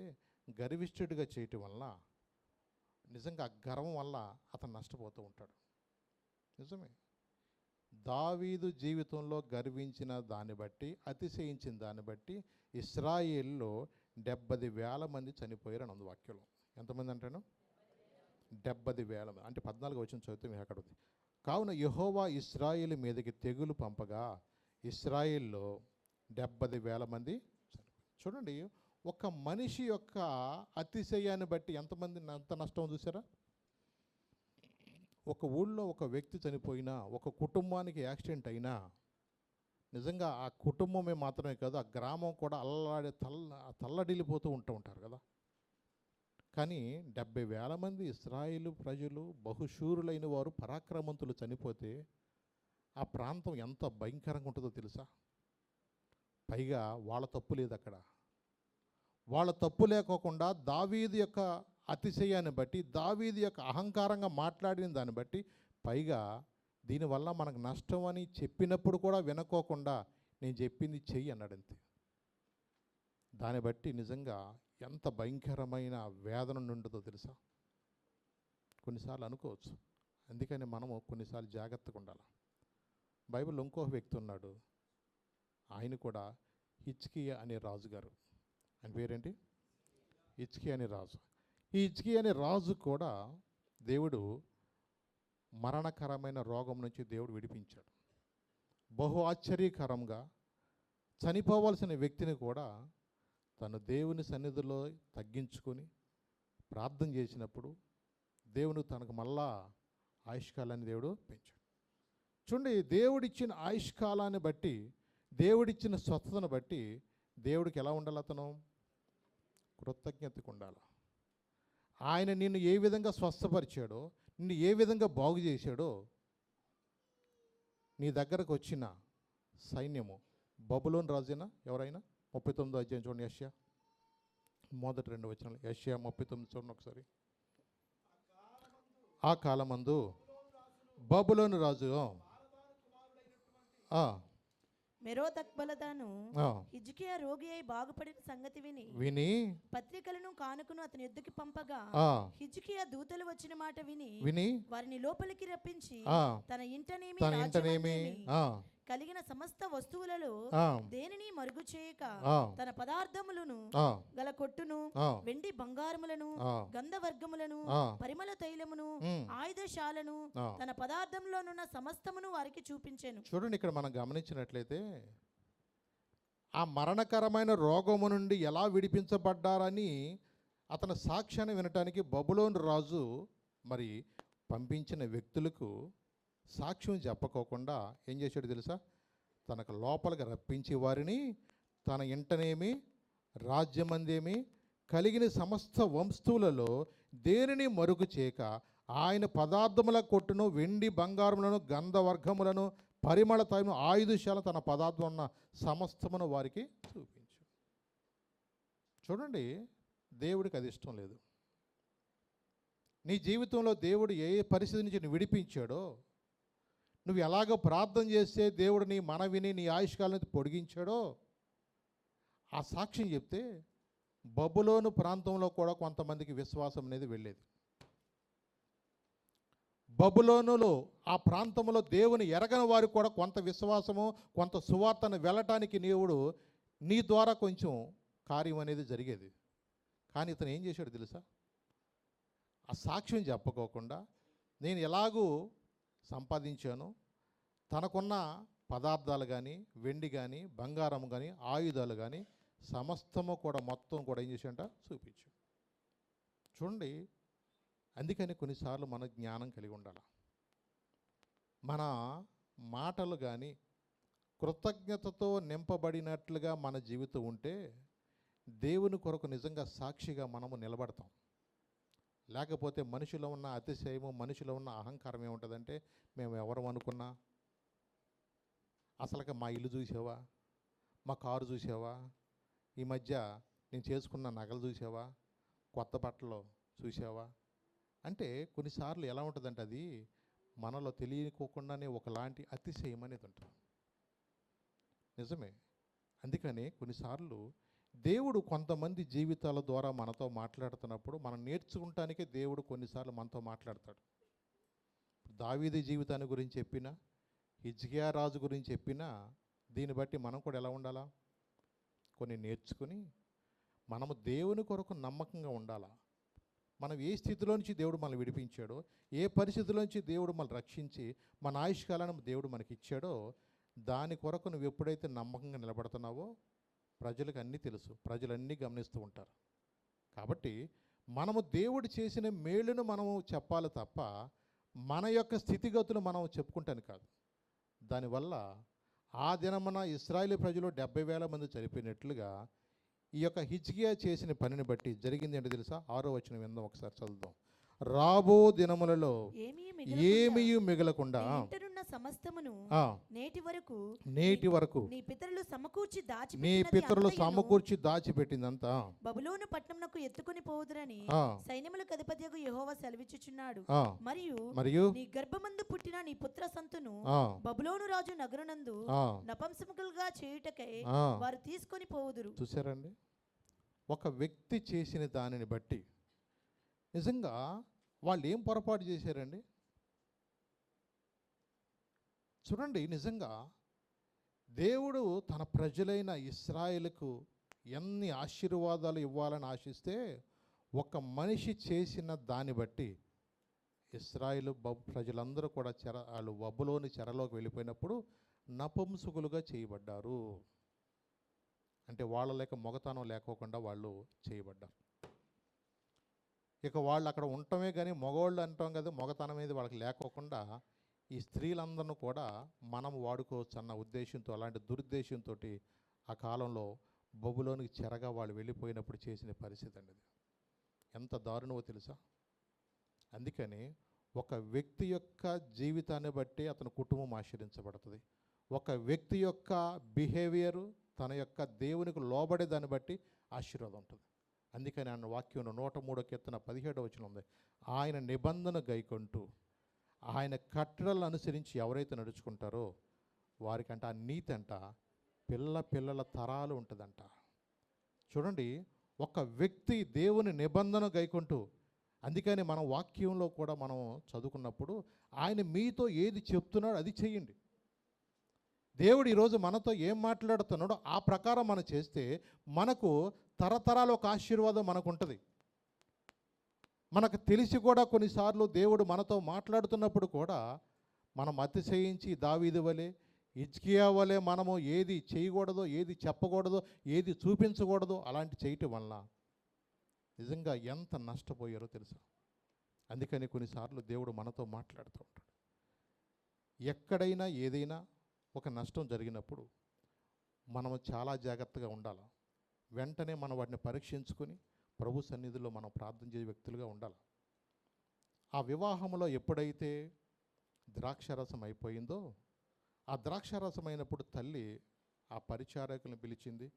గర్విష్ఠుడిగా చేయటం వల్ల, నిజంగా గర్వం వల్ల అతను నష్టపోతూ ఉంటాడు. నిజమే. దావీదు జీవితంలో గర్వించిన దాన్ని బట్టి, అతిశయించిన దాన్ని బట్టి ఇశ్రాయేల్లో 70,000 మంది చనిపోయారని ఉంది వాక్యంలో. ఎంతమంది అంటాను? 70,000 మంది. అంటే 14వ వచనం చదివితే మీకు అక్కడ ఉంది. కావున యెహోవా ఇశ్రాయేలు మీదకి తెగులు పంపగా ఇశ్రాయేల్లో 70,000 మంది చనిపోయారు. చూడండి, ఒక మనిషి యొక్క అతిశయాన్ని బట్టి ఎంత నష్టం చూసారా? ఒక ఊళ్ళో ఒక వ్యక్తి చనిపోయినా, ఒక కుటుంబానికి యాక్సిడెంట్ అయినా, నిజంగా ఆ కుటుంబమే మాత్రమే కాదు, ఆ గ్రామం కూడా తల్లడిల్లిపోతూ ఉంటారు కదా. కానీ 70,000 మంది ఇశ్రాయేలు ప్రజలు, బహుశూరులైన వారు, పరాక్రమంతులు చనిపోతే ఆ ప్రాంతం ఎంత భయంకరంగా ఉంటుందో తెలుసా? పైగా వాళ్ళ తప్పు లేదు అక్కడ. వాళ్ళ తప్పు లేకోకుండా దావీదు యొక్క అతిశయాన్ని బట్టి, దావీదు యొక్క అహంకారంగా మాట్లాడిన దాన్ని బట్టి, పైగా దీనివల్ల మనకు నష్టం అని చెప్పినప్పుడు కూడా వినుకోకుండా నేను చెప్పింది చెయ్యి అన్నాడు. అంతే. దాన్ని బట్టి నిజంగా ఎంత భయంకరమైన వేదన ఉంటుందో తెలుసా? కొన్నిసార్లు అనుకోవచ్చు. అందుకని మనము కొన్నిసార్లు జాగ్రత్తగా ఉండాలి. బైబిల్లో ఇంకొక వ్యక్తి ఉన్నాడు. ఆయన కూడా హిజ్కియా అనే రాజుగారు. ఆయన పేరేంటి? హిజ్కియా అనే రాజు. ఈ హిజ్కియా అనే రాజు కూడా దేవుడు మరణకరమైన రోగం నుంచి దేవుడు విడిపించాడు. బహు ఆశ్చర్యకరంగా చనిపోవలసిన వ్యక్తిని కూడా తను దేవుని సన్నిధిలో తగ్గించుకొని ప్రార్థన చేసినప్పుడు దేవుడు తనకు మళ్ళా ఆయుష్కాలాన్ని దేవుడు పెంచాడు. చూడండి, దేవుడిచ్చిన ఆయుష్కాలాన్ని బట్టి, దేవుడిచ్చిన స్వస్థతను బట్టి దేవుడికి ఎలా ఉండాలి? అతను కృతజ్ఞతకు ఉండాలి. ఆయన నిన్ను ఏ విధంగా స్వస్థపరిచాడో, నిన్ను ఏ విధంగా బాగు చేశాడో, నీ దగ్గరకు వచ్చిన సైన్యము బబులోను రాజైనా ఎవరైనా 39 అధ్యాయం చూడండి. యెషయా మొదటి 2 వచనాలు. యెషయా 39 చూడండి ఒకసారి. ఆ కాలమందు బబులోను రాజు
మెరోదక్బలదాను హిజ్కియా రోగి అయి బాగుపడిన సంగతి విని పత్రికలను కానుకను అతని ఎద్దుకి పంపగా హిజ్కియా దూతలు వచ్చిన మాట విని వారిని లోపలికి రప్పించి తన ఇంటనేమి కలిగిన సమస్త వస్తువులలో దేనిని మరుగు చేయక తన పదార్థములను గల కొట్టును, వెండి బంగారములను, గంధవర్గములను, పరిమళ తైలమును, ఆయుధశాలను, తన పదార్థంలోనున్న సమస్తమును వారికి చూపించాను.
చూడండి, ఇక్కడ మనం గమనించినట్లయితే ఆ మరణకరమైన రోగము నుండి ఎలా విడిపించబడ్డారని అతని సాక్ష్యాన్ని వినటానికి బబులోను రాజు మరి పంపించిన వ్యక్తులకు సాక్ష్యం చెప్పకోకుండా ఏం చేశాడు తెలుసా? తనకు లోపలికి రప్పించి వారిని తన ఇంటనేమి, రాజ్యమందేమి కలిగిన సమస్త వంస్తువులలో దేనిని మరుగు చేయక ఆయన పదార్థముల కొట్టును, వెండి బంగారములను, గంధవర్గములను, పరిమళ తైలమును, ఆయుధశాల తన పదార్థం ఉన్న సమస్తమును వారికి చూపించు. చూడండి, దేవుడికి అది ఇష్టం లేదు. నీ జీవితంలో దేవుడు ఏ పరిస్థితి నుంచి నువ్వు విడిపించాడో, నువ్వు ఎలాగో ప్రార్థన చేస్తే దేవుడు నీ మనవిని నీ ఆయుష్కాలను పొడిగించాడో ఆ సాక్ష్యం చెప్తే బబులోను ప్రాంతంలో కూడా కొంతమందికి విశ్వాసం అనేది వెళ్ళేది. బబులోనులో ఆ ప్రాంతంలో దేవుని ఎరగని వారికి కూడా కొంత విశ్వాసము, కొంత సువార్తను వెళ్ళటానికి దేవుడు నీ ద్వారా కొంచెం కార్యం అనేది జరిగేది. కానీ ఇతను ఏం చేశాడు తెలుసా? ఆ సాక్ష్యం చెప్పుకోకుండా నేను ఎలాగూ సంపాదించాను, తనకున్న పదార్థాలు కానీ, వెండి కానీ, బంగారం కానీ, ఆయుధాలు కానీ సమస్తము కూడా మొత్తం కూడా ఏం చేశాడంట? చూపించు. చూడండి, అందుకని కొన్నిసార్లు మన జ్ఞానం కలిగి ఉండాలి. మన మాటలు కానీ కృతజ్ఞతతో నింపబడినట్లుగా మన జీవితం ఉంటే దేవుని కొరకు నిజంగా సాక్షిగా మనము నిలబడతాం. లేకపోతే మనిషిలో ఉన్న అతిశయము, మనిషిలో ఉన్న అహంకారం ఏముంటుందంటే, మేము ఎవరు అనుకున్నా, అసలుగా మా ఇల్లు చూసావా, మా కారు చూసావా, ఈ మధ్య నేను చేసుకున్న నగలు చూసావా, కొత్త బట్టలు చూసావా అంటే కొన్నిసార్లు ఎలా ఉంటుందంటే అది మనలో తెలియకోకుండానే ఒకలాంటి అతిశయం అనేది ఉంటుంది. నిజమే. అందుకని కొన్నిసార్లు దేవుడు కొంతమంది జీవితాల ద్వారా మనతో మాట్లాడుతున్నప్పుడు మనం నేర్చుకుంటానికే దేవుడు కొన్నిసార్లు మనతో మాట్లాడతాడు. దావీదు జీవితాన్ని గురించి చెప్పినా, హిజ్కియా రాజు గురించి చెప్పినా దీన్ని బట్టి మనం కూడా ఎలా ఉండాలా? కొన్ని నేర్చుకుని మనము దేవుని కొరకు నమ్మకంగా ఉండాలా. మనం ఏ స్థితిలో నుంచి దేవుడు మనల్ని విడిపించాడో, ఏ పరిస్థితిలోంచి దేవుడు మనల్ని రక్షించి మన ఆయుష్కాలను దేవుడు మనకి ఇచ్చాడో దాని కొరకు నువ్వు ఎప్పుడైతే నమ్మకంగా నిలబడుతున్నావో ప్రజలకు అన్నీ తెలుసు, ప్రజలన్నీ గమనిస్తూ ఉంటారు. కాబట్టి మనము దేవుడు చేసిన మేలును మనము చెప్పాలి తప్ప మన యొక్క స్థితిగతులు మనం చెప్పుకుంటాను కాదు. దానివల్ల ఆ దినమున ఇశ్రాయేలు ప్రజలు 70,000 మంది చనిపోయినట్లుగా ఈ యొక్క హిజ్కియా చేసిన పనిని బట్టి జరిగింది ఏంటో తెలుసా? 6వ వచనం విందాం ఒకసారి, చదువుదాం. రాబో దినములలో ఏమీ మిగలకుండా
సమస్తమును
నేటి వరకు
నీ పితరులు
సమకూర్చి దాచిపెట్టిందంతా
బబులోను పట్టణమునకు ఎత్తుకొని పోవుదురని సైన్యములకు అధిపతియగు యెహోవా సెలవిచ్చుచున్నాడు. మరియు నీ గర్భమందు పుట్టిన నీ పుత్ర సంతును బబులోను రాజు నగరునందు నపుంసకులుగా చేయుటకై వారు తీసుకొని పోవుదురు.
చూసారండి, ఒక వ్యక్తి చేసిన దానిని బట్టి నిజంగా వాళ్ళు ఏం పొరపాటు చేశారండి? చూడండి, నిజంగా దేవుడు తన ప్రజలైన ఇశ్రాయేలుకు ఎన్ని ఆశీర్వాదాలు ఇవ్వాలని ఆశిస్తే ఒక మనిషి చేసిన దాన్ని బట్టి ఇశ్రాయేలు ప్రజలందరూ కూడా వాళ్ళు బబులోని చెరలోకి వెళ్ళిపోయినప్పుడు నపుంసకులుగా చేయబడ్డారు. అంటే వాళ్ళ లేక మొగతనం లేకోకుండా వాళ్ళు చేయబడ్డారు. ఇక వాళ్ళు అక్కడ ఉండటమే కానీ మగవాళ్ళు అంటాం కదా, మొగతనం మీద వాళ్ళకి లేకోకుండా ఈ స్త్రీలందరినీ కూడా మనం వాడుకోవచ్చు అన్న ఉద్దేశంతో, అలాంటి దురుద్దేశంతో ఆ కాలంలో బబులోనికి చెరగా వాళ్ళు వెళ్ళిపోయినప్పుడు చేసిన పరిస్థితి అండి. ఎంత దారుణమో తెలుసా? అందుకని ఒక వ్యక్తి యొక్క జీవితాన్ని బట్టి అతని కుటుంబం ఆశీర్వించబడుతుంది. ఒక వ్యక్తి యొక్క బిహేవియరు తన యొక్క దేవునికి లోబడే దాన్ని బట్టి ఆశీర్వాదం ఉంటుంది. అందుకని ఆయన వాక్యం 103 కీర్తన 17వ వచనం ఉంది. ఆయన నిబంధన గైకొంటూ ఆయన కట్టడలను అనుసరించి ఎవరైతే నడుచుకుంటారో వారికంట ఆ నీతి అంట పిల్లల తరాలు ఉంటుందంట. చూడండి, ఒక వ్యక్తి దేవుని నిబంధన గైకొంటూ, అందుకని మన వాక్యంలో కూడా మనం చదువుకున్నప్పుడు ఆయన మీతో ఏది చెప్తున్నాడో అది చెయ్యండి. దేవుడు ఈరోజు మనతో ఏం మాట్లాడుతున్నాడో ఆ ప్రకారం మనం చేస్తే మనకు తరతరాల ఒక ఆశీర్వాదం మనకు ఉంటుంది. మనకు తెలిసి కూడా కొన్నిసార్లు దేవుడు మనతో మాట్లాడుతున్నప్పుడు కూడా మనం అతిశయించి దావీదు వలె హిజ్కియా వలె మనము ఏది చేయకూడదో, ఏది చెప్పకూడదో, ఏది చూపించకూడదో అలాంటి చేయటం వల్ల నిజంగా ఎంత నష్టపోయారో తెలుసా? అందుకని కొన్నిసార్లు దేవుడు మనతో మాట్లాడుతూ ఉంటాడు. ఎక్కడైనా ఏదైనా ఒక నష్టం జరిగినప్పుడు మనము చాలా జాగ్రత్తగా ఉండాలి. వెంటనే మనం వాటిని పరీక్షించుకొని ప్రభు సన్నిధిలో మనం ప్రార్థన చేసే వ్యక్తులుగా ఉండాలి. ఆ వివాహంలో ఎప్పుడైతే ద్రాక్షారసం అయిపోయిందో, ఆ ద్రాక్షారసం అయినప్పుడు తల్లి ఆ పరిచారకులను పిలిచింది,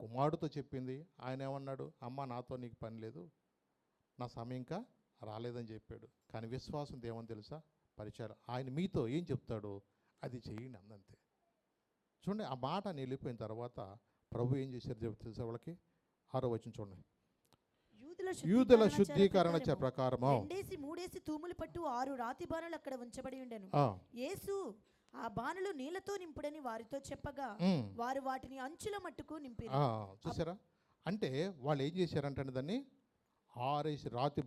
కుమారుడితో చెప్పింది. ఆయన ఏమన్నాడు? అమ్మ, నాతో నీకు పని లేదు, నా సమయం ఇంకా రాలేదని చెప్పాడు. కానీ విశ్వాసం దేవని తెలుసా? పరిచారం. ఆయన మీతో ఏం చెప్తాడో అది చేయండి అందంతే. చూడండి, ఆ మాట వెళ్ళిపోయిన తర్వాత ప్రభు ఏం చేశారు తెలుసా వాళ్ళకి? 6వ వచనం చూడండి. యూదుల శుద్ధీకరణ ప్రకారము
2-3 తూములు పట్టు 6 రాతి బాణలు అక్కడ ఉంచబడి ఉండెను. యేసు ఆ బాణలు నీళ్లతో నింపుడని వారితో చెప్పగా వారు వాటిని అంచుల మట్టుకు నింపారు.
చూసారా? అంటే వాళ్ళు ఏం చేశారంటే దాన్ని 6 రాతి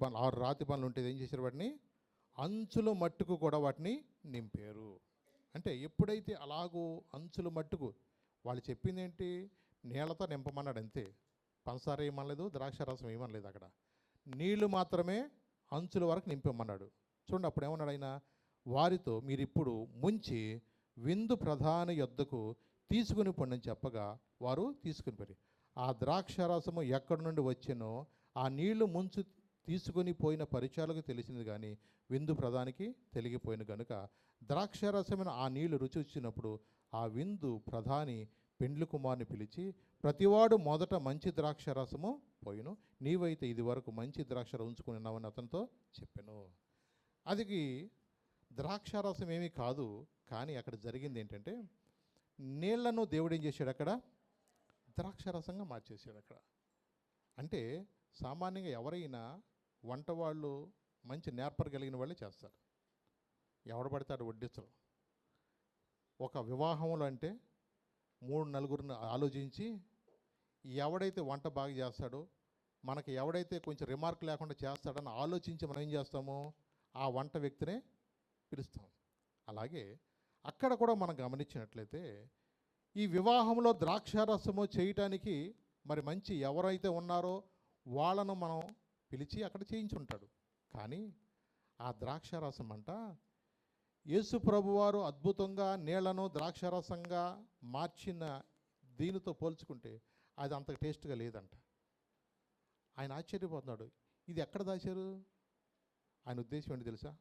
బాణలు ఉంటే ఏం చేశారు? వాటిని అంచుల మట్టుకు కూడా వాటిని నింపారు. అంటే ఎప్పుడైతే అలాగూ అంచుల మట్టుకు, వాళ్ళు చెప్పింది ఏంటి? నీళ్లతో నింపమన్నాడు అంతే. పంచదార ఏమనలేదు, ద్రాక్షారసం ఏమనలేదు. అక్కడ నీళ్లు మాత్రమే అంచుల వరకు నింపమన్నాడు. చూడండి, అప్పుడు ఏమన్నాడు ఆయన? వారితో మీరు ఇప్పుడు ముంచి విందు ప్రధాని యొద్దకు తీసుకుని పొండి చెప్పగా వారు తీసుకుని పోయి, ఆ ద్రాక్షారసము ఎక్కడి నుండి వచ్చానో ఆ నీళ్లు ముంచు తీసుకొని పోయిన పరిచయాలకు తెలిసింది, కానీ విందు ప్రధానికి తెలిగిపోయిన కనుక ద్రాక్షారసమైన ఆ నీళ్లు రుచి వచ్చినప్పుడు ఆ విందు ప్రధాని పెండ్లి కుమారుని పిలిచి, ప్రతివాడు మొదట మంచి ద్రాక్షారసము పోయిను, నీవైతే ఇది వరకు మంచి ద్రాక్షారసం ఉంచుకుని ఉన్నావని అతనితో చెప్పాను. అది ద్రాక్షారసం ఏమీ కాదు, కానీ అక్కడ జరిగింది ఏంటంటే నీళ్లను దేవుడు ఏం చేశాడు? అక్కడ ద్రాక్షారసంగా మార్చేసాడు. అక్కడ అంటే సామాన్యంగా ఎవరైనా వంట వాళ్ళు మంచి నేర్పర కలిగిన వాళ్ళే చేస్తారు. ఎవడు పడతాడు వడ్డించరు. ఒక వివాహంలో అంటే 3-4 ఆలోచించి ఎవడైతే వంట బాగా చేస్తాడో, మనకి ఎవడైతే కొంచెం రిమార్క్ లేకుండా చేస్తాడని ఆలోచించి మనం ఏం చేస్తామో ఆ వంట వ్యక్తినే పిలుస్తాం. అలాగే అక్కడ కూడా మనం గమనించినట్లయితే ఈ వివాహంలో ద్రాక్షారసము చేయటానికి మరి మంచి ఎవరైతే ఉన్నారో వాళ్ళను మనం పిలిచి అక్కడ చేయించుంటాడు. కానీ ఆ ద్రాక్షారసం అంట యేసు ప్రభువారు అద్భుతంగా నీళ్లను ద్రాక్షారసంగా మార్చిన దీనితో పోల్చుకుంటే అది అంత టేస్ట్గా లేదంట. ఆయన ఆశ్చర్యపోతున్నాడు, ఇది ఎక్కడ దాచారు? ఆయన ఉద్దేశం ఏంటి తెలుసా?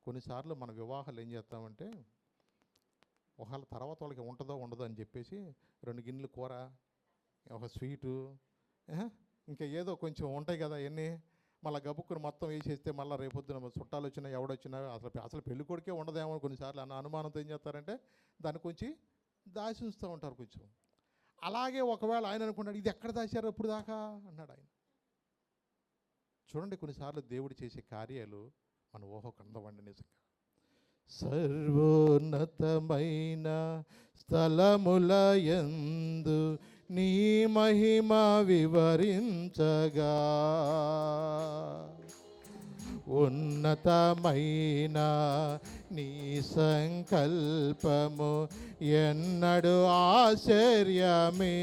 కొన్నిసార్లు మన వివాహాలు ఏం చేస్తామంటే ఒకవేళ తర్వాత వాళ్ళకి ఉంటుందో ఉండదో అని చెప్పేసి 2 గిన్నెలు కూర, ఒక స్వీటు, ఇంకా ఏదో కొంచెం ఉంటాయి కదా ఎన్ని, మళ్ళీ గబుక్కుని మొత్తం వేసేస్తే మళ్ళీ రేపొద్దున చుట్టాలు వచ్చినా ఎవడొచ్చినా అసలు పెళ్లి కొడుకే ఉండదేమో కొన్నిసార్లు అన్న అనుమానంతో ఏం చేస్తారంటే దాన్ని కొంచెం దాచి ఉంచుతూ ఉంటారు కొంచెం. అలాగే ఒకవేళ ఆయన అనుకున్నాడు, ఇది ఎక్కడ దాచారు ఇప్పుడు దాకా అన్నాడు ఆయన. చూడండి, కొన్నిసార్లు దేవుడు చేసే కార్యాలు మన ఊహకు అందవండి నిజంగా. సర్వోన్నతమైన స్థలములయందు నీ మహిమ వివరించగా, ఉన్నతమైన నీ సంకల్పము ఎన్నడు ఆశ్చర్యమే.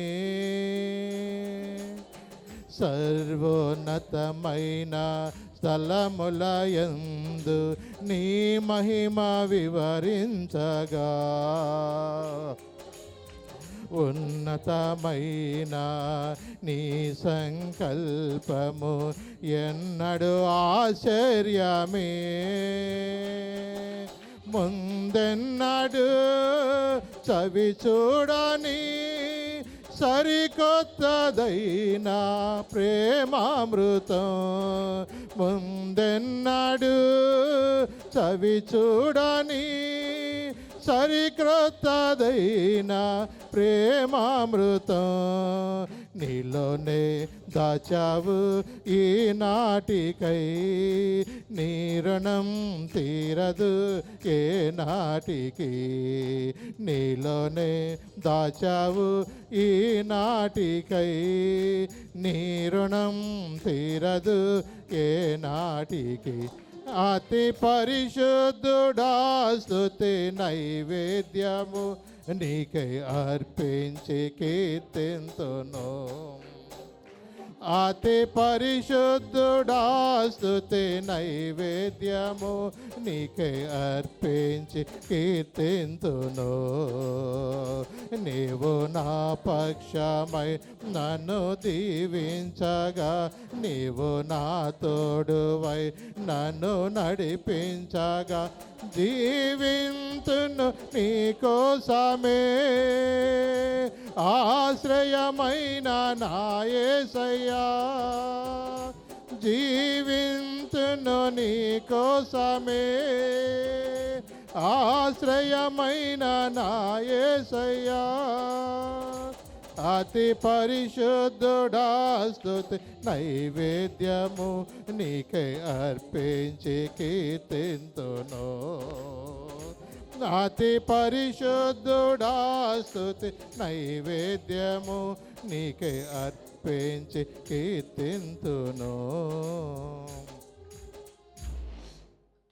సర్వోన్నతమైన స్థలములయందు నీ మహిమ వివరించగా, ఉన్నతమైన నీ సంకల్పము ఎన్నడు ఆశ్చర్యమే. ముందెన్నడు చవి చూడని సరికొత్తదైన ప్రేమామృతం, ముందెన్నడు చవి చూడని సరికొత్తదైన ప్రేమామృతం, నీలోనే దాచావు ఈనాటికై, నీ రుణం తీరదు ఏ నాటికి. నీలోనే దాచావు ఈనాటికై, నీ రుణం తీరదు ఏ నాటికి. అతి పరిశుద్ధుడా స్తుతి నైవేద్యము నీకై అర్పించి కీర్తింతును. అతి పరిశుద్ధుడా స్తుతి నైవేద్యము నీకై అర్పించి కీర్తింతును. నీవు నా పక్షమై నన్ను దీవించగా, నీవు నా తోడువై నన్ను నడిపించగా, జీవింతును నీ కోసమే ఆశ్రయమైన నా యేసయ్యా. జీవింతును నీ కోసమే ఆశ్రయమైన నా యేసయ్యా. అతి పరిశుద్ధుడా స్తుతి నైవేద్యము నీకై అర్పించి కీర్తింతును. అతి పరిశుద్ధుడా స్తుతి నైవేద్యము నీకై అర్పించి కీర్తింతును.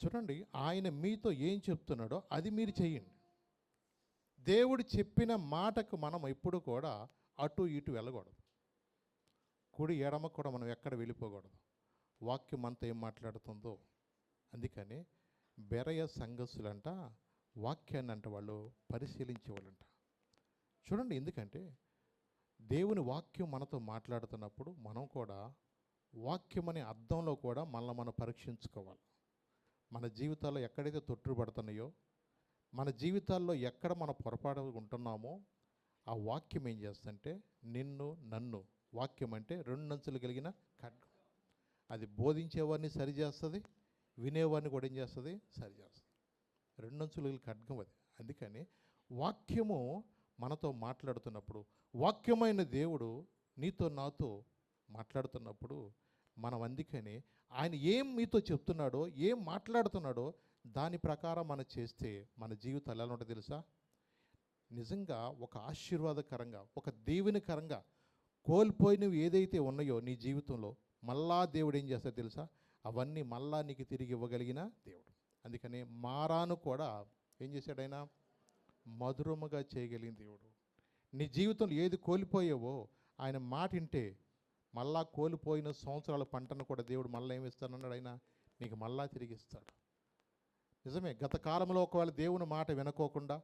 చూడండి, ఆయన మీతో ఏం చెప్తున్నాడో అది మీరు చేయండి. దేవుడు చెప్పిన మాటకు మనం ఎప్పుడు కూడా అటు ఇటు వెళ్ళకూడదు. కుడి ఎడమ కూడా మనం ఎక్కడ వెళ్ళిపోకూడదు. వాక్యం అంతా ఏం మాట్లాడుతుందో. అందుకని బెరయ సంఘస్సులంట వాక్యాన్ని అంట వాళ్ళు పరిశీలించేవాళ్ళంట. చూడండి, ఎందుకంటే దేవుని వాక్యం మనతో మాట్లాడుతున్నప్పుడు మనం కూడా వాక్యం అనే అర్థంలో కూడా మనల్ని మనం పరీక్షించుకోవాలి. మన జీవితాల్లో ఎక్కడైతే తొట్టుపడుతున్నాయో, మన జీవితాల్లో ఎక్కడ మనం పొరపాటు ఉంటున్నామో, ఆ వాక్యం ఏం చేస్తుందంటే నిన్ను నన్ను, వాక్యం అంటే రెండంచులు కలిగిన ఖడ్గం. అది బోధించేవాడిని సరిచేస్తుంది, వినేవాడిని కూడా ఏం చేస్తుంది, సరిచేస్తుంది. రెండంచులు కలిగిన ఖడ్గం అది. అందుకని వాక్యము మనతో మాట్లాడుతున్నప్పుడు, వాక్యమైన దేవుడు నీతో నాతో మాట్లాడుతున్నప్పుడు మనం అందుకని ఆయన ఏం మీతో చెప్తున్నాడో, ఏం మాట్లాడుతున్నాడో దాని ప్రకారం మనం చేస్తే మన జీవితాలు ఎలా ఉంటుందో తెలుసా? నిజంగా ఒక ఆశీర్వాదకరంగా, ఒక దీవెనకరంగా కోల్పోయినవి ఏదైతే ఉన్నాయో నీ జీవితంలో మళ్ళా దేవుడు ఏం చేస్తాడో తెలుసా? అవన్నీ మళ్ళా నీకు తిరిగి ఇవ్వగలిగిన దేవుడు. అందుకని మారాను కూడా ఏం చేశాడు ఆయన? మధురముగా చేయగలిగిన దేవుడు. నీ జీవితంలో ఏది కోల్పోయావో ఆయన మాట వింటే మళ్ళా కోల్పోయిన సంవత్సరాల పంటను కూడా దేవుడు మళ్ళీ ఏమి ఇస్తానన్నాడు? ఆయన నీకు మళ్ళా తిరిగి ఇస్తాడు. నిజమే, గత కాలంలో ఒకవేళ దేవుని మాట వినుకోకుండా,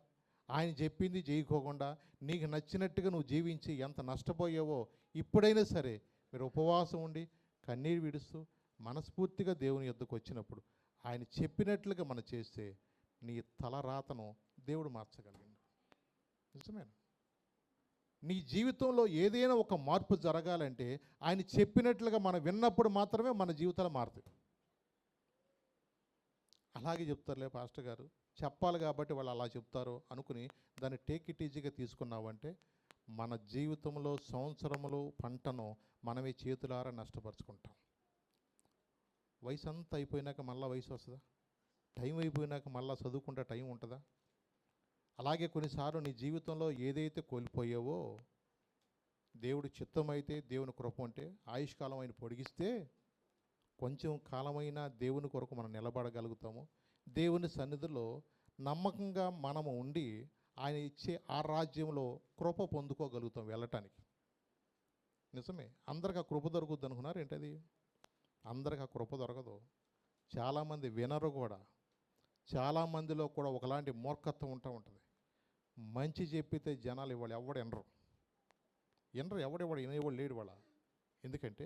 ఆయన చెప్పింది చేయకోకుండా, నీకు నచ్చినట్టుగా నువ్వు జీవించి ఎంత నష్టపోయావో, ఇప్పుడైనా సరే మీరు ఉపవాసం ఉండి కన్నీరు విడుస్తూ మనస్ఫూర్తిగా దేవుని యొద్దకు వచ్చినప్పుడు ఆయన చెప్పినట్లుగా మనం చేస్తే నీ తలరాతను దేవుడు మార్చగలిగింది. నిజమేనా? నీ జీవితంలో ఏదైనా ఒక మార్పు జరగాలంటే ఆయన చెప్పినట్లుగా మనం విన్నప్పుడు మాత్రమే మన జీవితాలు మారుతాయి. అలాగే చెప్తారులే పాస్టర్ గారు, చెప్పాలి కాబట్టి వాళ్ళు అలా చెప్తారు అనుకుని దాన్ని టేక్ ఇట్ ఈజీగా తీసుకున్నావంటే మన జీవితంలో సంవత్సరములు పంటను మనమే చేతులారా నష్టపరుచుకుంటాం. వయసు అంతా అయిపోయినాక మళ్ళీ వయసు వస్తుందా? టైం అయిపోయినాక మళ్ళీ చదువుకుంటే టైం ఉంటుందా? అలాగే కొన్నిసార్లు నీ జీవితంలో ఏదైతే కోల్పోయావో, దేవుడి చిత్తమైతే, దేవుని కృప ఉంటే ఆయుష్కాలం ఆయన పొడిగిస్తే కొంచెం కాలమైన దేవుని కొరకు మనం నిలబడగలుగుతాము. దేవుని సన్నిధిలో నమ్మకంగా మనము ఉండి ఆయన ఇచ్చే ఆ రాజ్యంలో కృప పొందుకోగలుగుతాం వెళ్ళటానికి. నిజమే, అందరికి ఆ కృప దొరుకుద్ది అనుకున్నారు ఏంటది? అందరికి ఆ కృప దొరకదు. చాలామంది వినరు కూడా. చాలామందిలో కూడా ఒకలాంటి మూర్ఖత్వం ఉంటుంది. మంచి చెప్పితే జనాలు ఇవాళ ఎవడు వినరు ఎవడెవడు వినేవాడు లేడు వాళ్ళ. ఎందుకంటే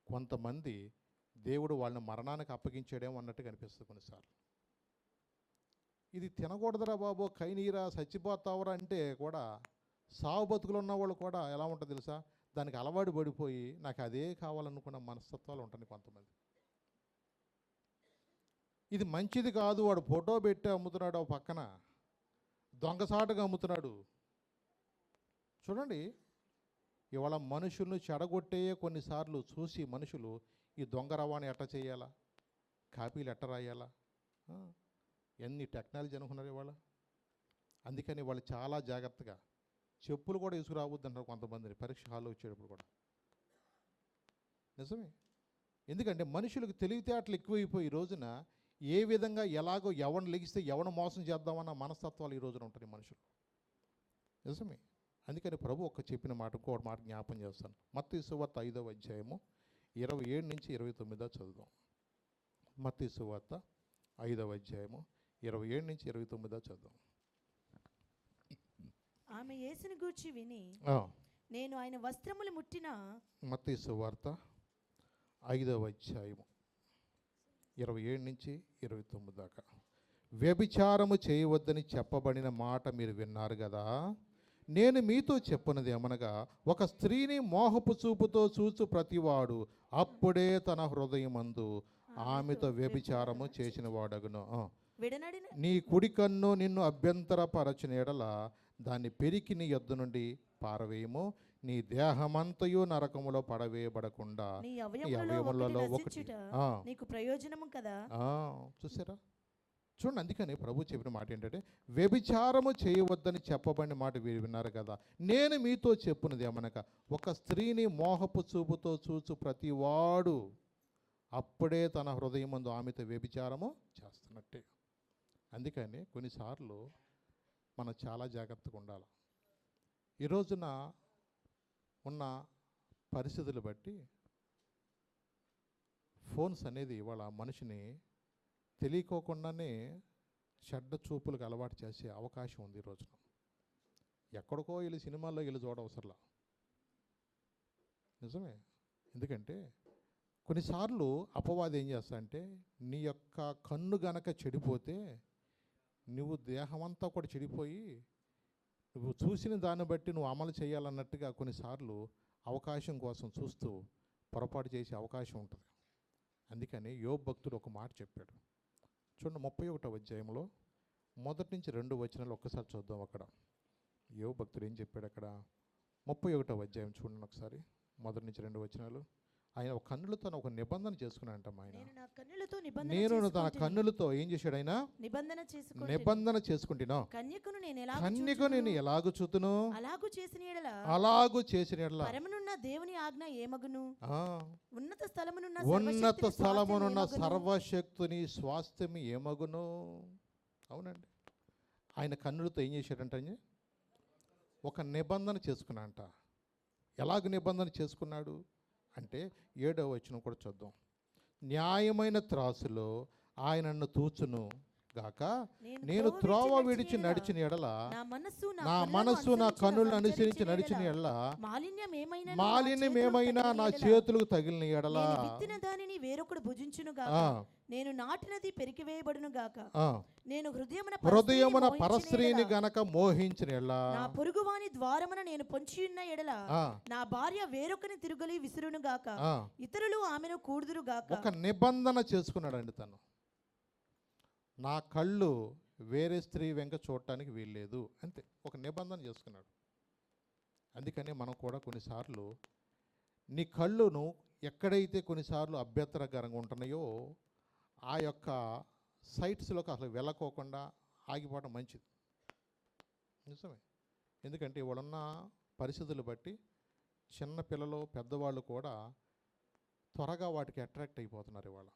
కొంతమంది దేవుడు వాళ్ళని మరణానికి అప్పగించాడేమో అన్నట్టుగా అనిపిస్తుంది కొన్నిసార్లు. ఇది తినకూడదురా బాబు, కైనీరా, చచ్చిపోతావురా అంటే కూడా సావు బతుకులు ఉన్న వాళ్ళు కూడా ఎలా ఉంటుంది తెలుసా, దానికి అలవాటు పడిపోయి నాకు అదే కావాలనుకున్న మనస్తత్వాలు ఉంటాయి కొంతమంది. ఇది మంచిది కాదు, వాడు ఫోటో పెట్టి అమ్ముతున్నాడు, ఆ పక్కన దొంగసాటుగా అమ్ముతున్నాడు. చూడండి, ఇవాళ మనుషులను చెడగొట్టే కొన్నిసార్లు చూసి మనుషులు ఈ దొంగ రవాణా ఎట్ట చేయాలా, కాపీలు ఎట్ట రాయాలా, ఎన్ని టెక్నాలజీ అనుకున్నారు ఇవాళ. అందుకని వాళ్ళు చాలా జాగ్రత్తగా చెప్పులు కూడా తీసుకురావద్దు అంటారు కొంతమందిని పరీక్ష హాల్లో వచ్చేటప్పుడు కూడా. నిజమే. ఎందుకంటే మనుషులకు తెలివితేటలు ఎక్కువైపోయి ఈ రోజున ఏ విధంగా ఎలాగో ఎవరిని లెగిస్తే ఎవరిని మోసం చేద్దామన్న మనస్తత్వాలు ఈ రోజున ఉంటాయి మనుషులు. నిజమే. అందుకని ప్రభు ఒక చెప్పిన మాట ఇంకోటి మాట జ్ఞాపం చేస్తాను. మత్తయి సువార్త 5వ అధ్యాయము 27 నుంచి 29 చదువుదాం. మత్తయి సువార్త 5వ అధ్యాయము 27 నుంచి 29 చదువుదాం.
ఆమె యేసుని గూర్చి విని నేను ఆయన వస్త్రములు ముట్టిన.
మత్తయి సువార్త 5వ అధ్యాయము 27 నుంచి 29 దాకా. వ్యభిచారము చేయవద్దని చెప్పబడిన మాట మీరు విన్నారు కదా, నేను మీతో చెప్పినది ఏమనగా, ఒక స్త్రీని మోహపు చూపుతో చూచు ప్రతివాడు అప్పుడే తన హృదయమందు ఆమెతో వ్యభిచారము చేసిన వాడగును. నీ కుడి కన్ను నిన్ను అభ్యంతరపరచిన ఎడల దాన్ని పెరికి నీ యొద్ద నుండి పారవేయము, నీ దేహమంతయు నరకములో పడవేయబడకుండా నీ అవయవములలో ఒకటి
నీకు ప్రయోజనము కదా.
చూసారా, చూడండి. అందుకని ప్రభు చెప్పిన మాట ఏంటంటే, వ్యభిచారము చేయవద్దని చెప్పబడిన మాట వీరు విన్నారు కదా, నేను మీతో చెప్పున్నది ఏమనగా, ఒక స్త్రీని మోహపు చూపుతో చూచు ప్రతివాడు అప్పుడే తన హృదయమందు ఆమెతో వ్యభిచారము చేస్తున్నట్టే. అందుకని కొన్నిసార్లు మనం చాలా జాగ్రత్తగా ఉండాలి. ఈ రోజున ఉన్న పరిస్థితులు బట్టి ఫోన్స్ అనేది ఇవాళ మనిషిని తెలియకోకుండానే చెడ్డ చూపులకు అలవాటు చేసే అవకాశం ఉంది ఈ రోజున. ఎక్కడికో వీళ్ళు సినిమాల్లో వీళ్ళు చూడవసరలా. నిజమే. ఎందుకంటే కొన్నిసార్లు అపవాది ఏం చేస్తా అంటే, నీ యొక్క కన్ను గనక చెడిపోతే నువ్వు దేహమంతా కూడా చెడిపోయి నువ్వు చూసిన దాన్ని బట్టి నువ్వు అమలు చేయాలన్నట్టుగా కొన్నిసార్లు అవకాశం కోసం చూస్తూ పొరపాటు చేసే అవకాశం ఉంటుంది. అందుకని యోబు భక్తుడు ఒక మాట చెప్పాడు. చూడండి, 31వ అధ్యాయంలో 1 నుంచి 2 వచనాలు ఒక్కసారి చూద్దాం. అక్కడ యోబు భక్తుడు ఏం చెప్పాడు అక్కడ? 31వ అధ్యాయం చూడండి ఒకసారి, 1 నుంచి 2 వచనాలు. ఆయన ఒక కన్నులతో ఒక నిబంధన చేసుకున్నాడంట. ఆయన నేను తన కన్నులతో ఏం చేశాడు? ఆయన నిబంధన చేసుకుంటున్నా, కన్యకను నేను ఎలాగు చూతును అలాగు చేసిన యెడల
దేవుని ఆజ్ఞ ఏమగును,
ఉన్నత స్థలమునున్న సర్వశక్తుని స్వాస్థ్యం ఏమగును. అవునండి, ఆయన కన్నులతో ఏం చేశాడంట? ఒక నిబంధన చేసుకున్నాడంట. ఎలాగ నిబంధన చేసుకున్నాడు అంటే 7వ వచనం కూడా చూద్దాం. న్యాయమైన త్రాసులో ఆయనను తూచును గాక, నేను త్రోవ విడిచి నడిచిన ఎడల, నా మనస్సు నా కన్నులను అనుసరించి నడిచిన ఎడల, మాలిన్యం ఏమైనా నా చేతులకు తగిలిన ఎడల,
దానిని వేరొకడు భుజించును గాక, నేను నాటినది పెరికివేయబడును గాక, నేను
హృదయమున పరస్త్రీని గనక మోహించిన ఎడల,
నా పొరుగువాని ద్వారమున నేను పొంచి ఉన్న ఎడల, నా భార్య వేరొకని తిరుగలి విసురును గాక, ఇతరులు ఆమెను కూడుదురు గాక.
ఒక నిబంధన చేసుకున్నాడండి తను. నా కళ్ళు వేరే స్త్రీ వెంక చూడటానికి వీల్లేదు, అంతే. ఒక నిబంధన చేసుకున్నాడు. అందుకని మనం కూడా కొన్నిసార్లు నీ కళ్ళును ఎక్కడైతే కొన్నిసార్లు అభ్యంతరకరంగా ఉంటున్నాయో ఆ యొక్క సైట్స్లోకి అసలు వెళ్ళకోకుండా ఆగిపోవడం మంచిది. నిజమే. ఎందుకంటే ఇవాళన్న పరిస్థితులు బట్టి చిన్న పిల్లలు పెద్దవాళ్ళు కూడా త్వరగా వాటికి అట్రాక్ట్ అయిపోతున్నారు. ఇవాళ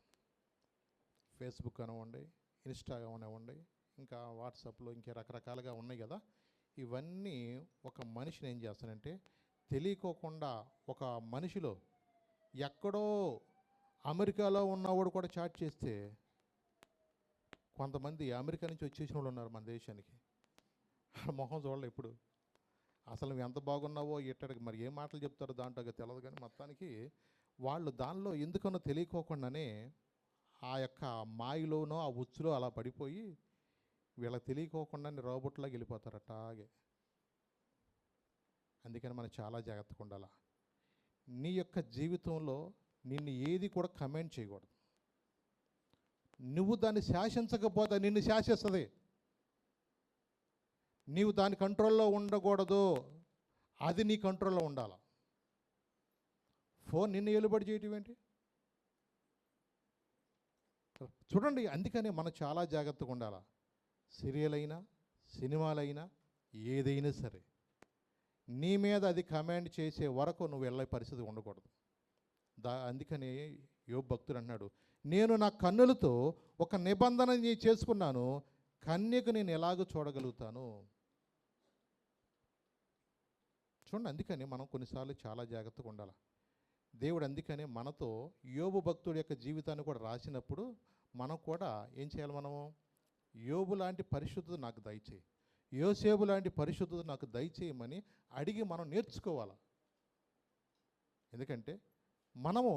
ఫేస్బుక్ అనివ్వండి, ఇన్స్టా అనివ్వండి, ఇంకా వాట్సాప్లో ఇంకా రకరకాలుగా ఉన్నాయి కదా. ఇవన్నీ ఒక మనిషిని ఏం చేస్తానంటే తెలియకోకుండా ఒక మనిషిలో ఎక్కడో అమెరికాలో ఉన్నవాడు కూడా చాట్ చేస్తే, కొంతమంది అమెరికా నుంచి వచ్చేసిన వాళ్ళు ఉన్నారు మన దేశానికి, మొహం చూడలే ఎప్పుడు. అసలు నువ్వు ఎంత బాగున్నావో ఎట్టడికి మరి ఏం మాటలు చెప్తారో దాంట్లో తెలియదు, కానీ మొత్తానికి వాళ్ళు దానిలో ఎందుకనో తెలియకోకుండానే ఆ యొక్క మాయలోనో ఆ ఉచ్చులో అలా పడిపోయి వీళ్ళకి తెలియకోకుండానే రోబోట్లాగా వెళ్ళిపోతారు అట్టాగే. అందుకని మనం చాలా జాగ్రత్తగా ఉండాలి. నీ యొక్క జీవితంలో నిన్ను ఏది కూడా కమెంట్ చేయకూడదు. నువ్వు దాన్ని శాసించకపోతే నిన్ను శాసిస్తుంది. నీవు దాని కంట్రోల్లో ఉండకూడదు, అది నీ కంట్రోల్లో ఉండాలి. ఫోన్ నిన్ను ఏలుబడి చేయటం ఏంటి? చూడండి, అందుకనే మనం చాలా జాగ్రత్తగా ఉండాలి. సీరియల్ అయినా సినిమాలైనా ఏదైనా సరే నీ మీద అది కమాండ్ చేసే వరకు నువ్వు వెళ్ళే పరిస్థితి ఉండకూడదు. అందుకని యోబు భక్తుడు అన్నాడు, నేను నా కన్నులతో ఒక నిబంధన చేసుకున్నాను, కన్యకు నేను ఎలాగో చూడగలుగుతాను. చూడండి, అందుకని మనం కొన్నిసార్లు చాలా జాగ్రత్తగా ఉండాలి. దేవుడు అందుకనే మనతో యోబు భక్తుడి యొక్క జీవితాన్ని కూడా రాసినప్పుడు మనం కూడా ఏం చేయాలి? మనము యోబు లాంటి పరిశుద్ధత నాకు దయచేయి, యోసేపు లాంటి పరిశుద్ధత నాకు దయచేయమని అడిగి మనం నేర్చుకోవాలి. ఎందుకంటే మనము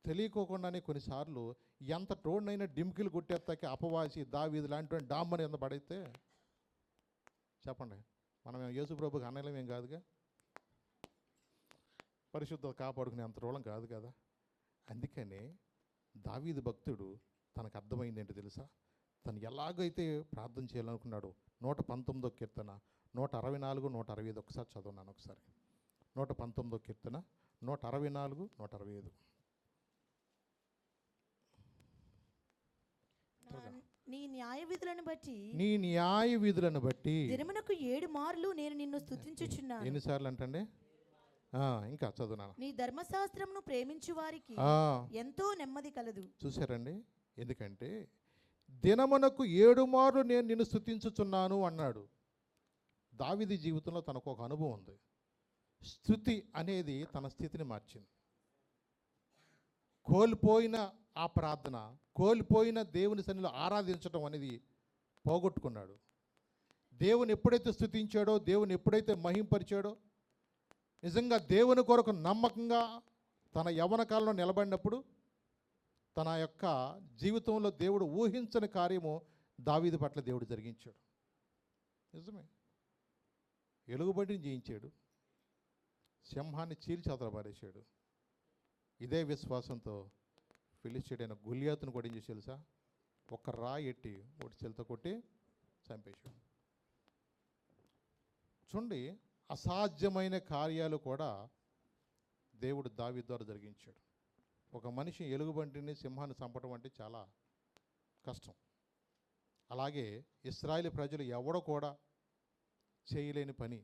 తెలియకోకుండానే కొన్నిసార్లు ఎంత టోడ్నైనా డింకిలు కొట్టేస్తాకి అపవాసి దావీదు లాంటి డామ్మని ఎంత పడైతే చెప్పండి, మనం యేసు ప్రభుకి అన్నలేమేం కాదుగా, పరిశుద్ధత కాపాడుకునే అంత రోళం కాదు కదా. అందుకనే దావీదు భక్తుడు తనకు అర్థమైంది ఏంటో తెలుసా? తను ఎలాగైతే ప్రార్థన చేయాలనుకున్నాడు. 119వ కీర్తన 164, 165 ఒకసారి చదువున్నాను. ఒకసారి 119వ కీర్తన 164, 165.
నీ న్యాయ విధులను బట్టి దినమునకు 7 మార్లు నేను నిన్ను స్తుతించుచున్నాను.
ఎన్నిసార్లు అంటండి? ఇంకా చదువున్నాను.
నీ ధర్మశాస్త్రమును ప్రేమించు వారికి ఎంతో నెమ్మది కలదు.
చూసారండి, ఎందుకంటే దినమునకు 7 మార్లు నేను నిన్ను స్తుతించుచున్నాను అన్నాడు. దావీదు జీవితంలో తనకు ఒక అనుభవం ఉంది. స్తుతి అనేది తన స్థితిని మార్చింది. కోల్పోయిన ఆ ప్రార్థన, కోల్పోయిన దేవుని సన్నిధిలో ఆరాధించడం అనేది పోగొట్టుకున్నాడు. దేవుని ఎప్పుడైతే స్తుతించాడో, దేవుని ఎప్పుడైతే మహింపరిచాడో, నిజంగా దేవుని కొరకు నమ్మకంగా తన యవ్వన కాలంలో నిలబడినప్పుడు తన యొక్క జీవితంలో దేవుడు ఊహించని కార్యము దావీదు పట్ల దేవుడు జరిగించాడు. నిజమే, ఎలుగుబంటిని జయించాడు, సింహాన్ని చీల్చెదరబారేశాడు. ఇదే విశ్వాసంతో ఫిలిష్తీయుడైన గొలియాతును కూడా ఏం చేసి తెలుసా? ఒక రాయి ఎట్టి ఒకటి చెలతో కొట్టి చంపేశాడు. చూడండి, అసాధ్యమైన కార్యాలు కూడా దేవుడు దావీదు ద్వారా జరిగించాడు. ఒక మనిషి ఎలుగుబంటిని సింహాన్ని చంపడం అంటే చాలా కష్టం. అలాగే ఇశ్రాయేలు ప్రజలు ఎవడో కూడా చేయలేని పని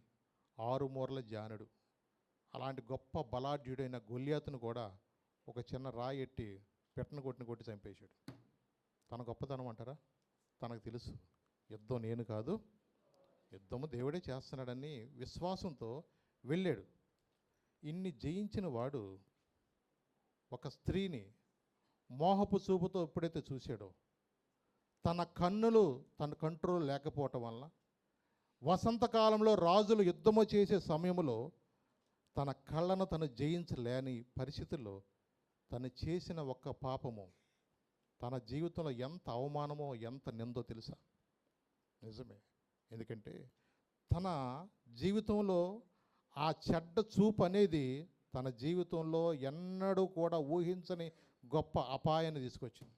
6 మూరల జానుడు, అలాంటి గొప్ప బలాఢ్యుడైన గొలియాతును కూడా ఒక చిన్న రాయి ఎట్టి పెట్టను కొట్టి చంపేశాడు. తన గొప్పతనం అంటారా? తనకు తెలుసు యుద్ధం నేను కాదు, యుద్ధము దేవుడే చేస్తున్నాడని విశ్వాసంతో వెళ్ళాడు. ఇన్ని జయించిన వాడు ఒక స్త్రీని మోహపు చూపుతో ఎప్పుడైతే చూశాడో, తన కన్నులు తన కంట్రోల్ లేకపోవటం వల్ల వసంతకాలంలో రాజులు యుద్ధము చేసే సమయంలో తన కళ్ళను తను జయించలేని పరిస్థితుల్లో తను చేసిన ఒక్క పాపము తన జీవితంలో ఎంత అవమానమో ఎంత నిందో తెలుసా? నిజమే, ఎందుకంటే తన జీవితంలో ఆ చెడ్డ చూపు అనేది తన జీవితంలో ఎన్నడూ కూడా ఊహించని గొప్ప అపాయాన్ని తీసుకొచ్చింది.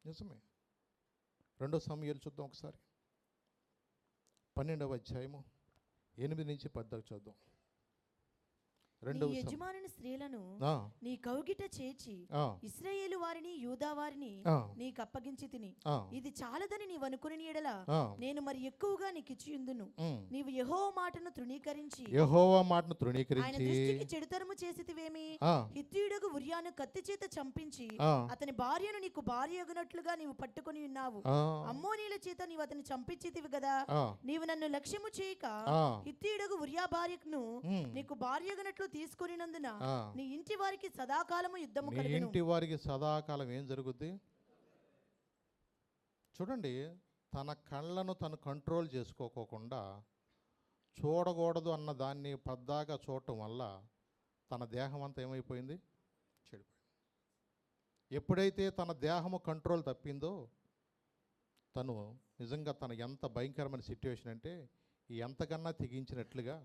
నిజమే. 2 సమూయేలు చూద్దాం ఒకసారి. 12వ అధ్యాయము 8 నుంచి 10 చూద్దాం.
నీ యజమానుని స్త్రీలను నీ కౌగిట చేర్చి ఇశ్రాయేలు వారిని యూదా వారిని నీకు అప్పగించి తిని ఇది చాలదని నీవు అనుకుని ఎడల నేను మరి ఎక్కువగా నీకు ఇచ్చియుందును. నీవు యెహోవా మాటను తృణీకరించి ఆయన దృష్టికి చెడుతరము చేసితివేమి? హిత్తీయుడగు ఉరియాను కత్తి చేత చంపించి అతని భార్యను నీకు భార్య అగునట్లుగా నీవు పట్టుకొని ఉన్నావు. అమ్మోనీల చేత నీవు అతని చంపించితివి కదా. నీవు నన్ను లక్ష్యము చేయక హిత్తీయుడగు ఉరియా భార్యను నీకు భార్య అగునట్లు తీసుకునినందున నీ ఇంటి వారికి సదాకాలము యుద్ధము కలుగును.
ఇంటి వారికి సదాకాలం ఏం జరుగుద్ది? చూడండి, తన కళ్ళను తను కంట్రోల్ చేసుకోకుండా చూడకూడదు అన్న దాన్ని పద్దాగా చూడటం వల్ల తన దేహం అంతా ఏమైపోయింది? చెడిపోయింది. ఎప్పుడైతే తన దేహము కంట్రోల్ తప్పిందో తను నిజంగా తన ఎంత భయంకరమైన సిట్యుయేషన్ అంటే ఎంతకన్నా తెగించినట్లుగా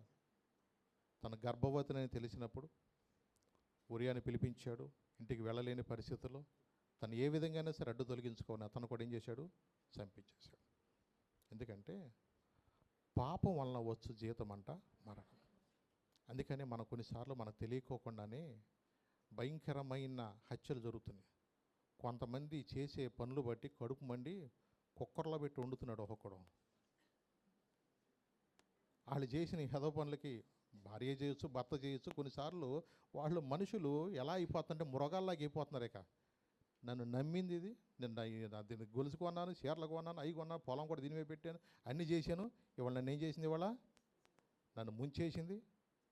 తన గర్భవతిని తెలిసినప్పుడు ఉరియాని పిలిపించాడు. ఇంటికి వెళ్ళలేని పరిస్థితుల్లో తను ఏ విధంగానే సరే అడ్డు తొలగించుకొని అతను కూడా ఏం చేశాడు? చంపించేశాడు. ఎందుకంటే పాపం వలన వచ్చు జీతం అంట మరణం. అందుకని మన కొన్నిసార్లు మనకు తెలియకోకుండానే భయంకరమైన హత్యలు జరుగుతున్నాయి. కొంతమంది చేసే పనులు బట్టి కడుపు మండి కుక్కర్లో పెట్టి వండుతున్నాడు ఒక్కొక్కడు. వాళ్ళు చేసిన హెదో పనులకి భార్య చేయొచ్చు, భర్త చేయొచ్చు. కొన్నిసార్లు వాళ్ళు మనుషులు ఎలా అయిపోతుంటే మృగాల్లాగా అయిపోతున్నారు. ఇక నన్ను నమ్మింది ఇది, నేను దీన్ని గొలుసు కొన్నాను, చీరలు కొన్నాను, అవి కొన్నాను, పొలం కూడా దీని మీద పెట్టాను, అన్నీ చేశాను. ఇవాళ నన్ను ఏం చేసింది? ఇవాళ నన్ను ముంచేసింది,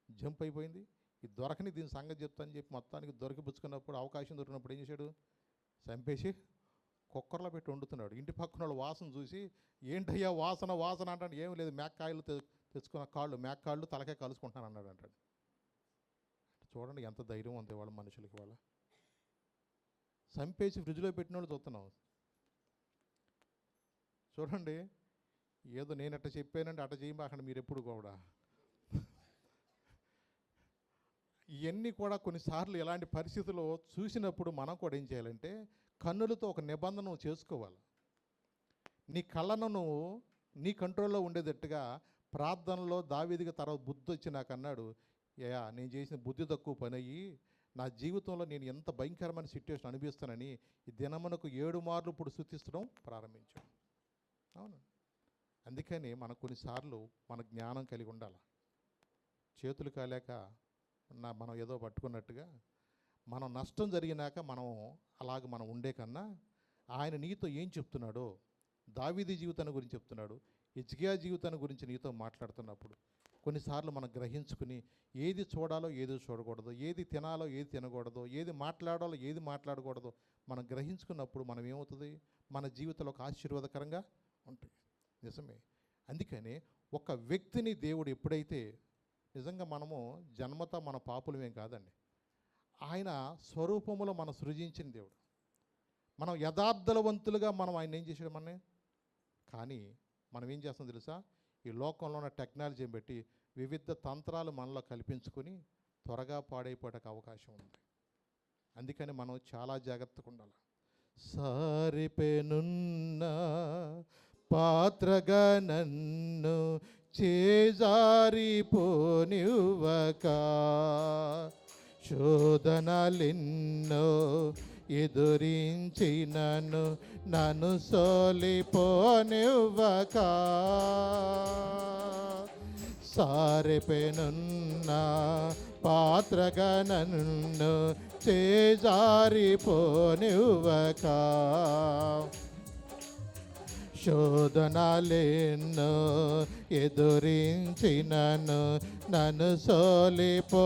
జంప్ అయిపోయింది. ఇది దొరకని దీని సంగతి చెప్తానని చెప్పి మొత్తానికి దొరికిపుచ్చుకున్నప్పుడు అవకాశం దొరికినప్పుడు ఏం చేశాడు? చంపేసి కుక్కర్లో పెట్టి వండుతున్నాడు. ఇంటి పక్కన వాళ్ళు వాసన చూసి ఏంటయ్యా వాసన వాసన అంటాడు. ఏం లేదు, మేక్కాయలు తెచ్చుకున్న కాళ్ళు, మేక్కాళ్ళు తలకే కలుసుకుంటాను అన్నాడు అంటాడు. చూడండి ఎంత ధైర్యం ఉంది వాళ్ళ మనుషులకి. వాళ్ళ చంపేసి ఫ్రిడ్జ్లో పెట్టిన వాళ్ళు చూస్తున్నాం. చూడండి, ఏదో నేను అట్ట చెప్పానంటే అట్ట చేయబాకండి మీరు ఎప్పుడు కూడా. ఇవన్నీ కూడా కొన్నిసార్లు ఇలాంటి పరిస్థితుల్లో చూసినప్పుడు మనం కూడా ఏం చేయాలంటే కన్నులతో ఒక నిబంధన చేసుకోవాలి. నీ కళ్ళను నువ్వు నీ కంట్రోల్లో ఉండేటట్టుగా ప్రార్థనలో దావీదుకి తర్వాత బుద్ధి వచ్చి నాకు అన్నాడు, యా నేను చేసిన బుద్ధి తక్కువ పని అయ్యి నా జీవితంలో నేను ఎంత భయంకరమైన సిట్యుయేషన్ అనిపిస్తానని ఈ దినమునకు 7 మార్లు ఇప్పుడు స్తుతించడం ప్రారంభించాను. అవును, అందుకని మనం కొన్నిసార్లు మన జ్ఞానం కలిగి ఉండాలి. చేతులు కాలేక మనం ఏదో పట్టుకున్నట్టుగా మనం నష్టం జరిగినాక మనం అలాగ మనం ఉండే కన్నా ఆయన నీతో ఏం చెప్తున్నాడో, దావీదు జీవితాన్ని గురించి చెప్తున్నాడు, హిజ్కియా జీవితాన్ని గురించి నీతో మాట్లాడుతున్నప్పుడు కొన్నిసార్లు మనం గ్రహించుకుని ఏది చూడాలో ఏది చూడకూడదు, ఏది తినాలో ఏది తినకూడదు, ఏది మాట్లాడాలో ఏది మాట్లాడకూడదో మనం గ్రహించుకున్నప్పుడు మనం ఏమవుతుంది? మన జీవితంలో ఒక ఆశీర్వాదకరంగా ఉంటుంది. నిజమే. అందుకని ఒక వ్యక్తిని దేవుడు ఎప్పుడైతే నిజంగా మనము జన్మత మన పాపులమేం కాదండి, ఆయన స్వరూపములో మనం సృజించిన దేవుడు. మనం యథార్థవంతులుగా మనం ఆయన ఏం చేసాడు మనని. కానీ మనం ఏం చేస్తాం తెలుసా? ఈ లోకంలో ఉన్న టెక్నాలజీని బట్టి వివిధ తంత్రాలు మనలో కల్పించుకొని త్వరగా పాడైపోవడానికి అవకాశం ఉంది. అందుకని మనం చాలా జాగ్రత్తగా ఉండాలి. సారిపెనున్న పాత్రగా నన్ను చేజారిపోనివ్వక, శోధనలెన్నో ఎదురించినను నన్ను సోలిపోనివ్వక, సారిపెనున్న పాత్రగా నన్ను చేజారిపోనివ్వక, శోధనలెన్నో ఎదురించినను నన్ను సోలిపోనివ్వక,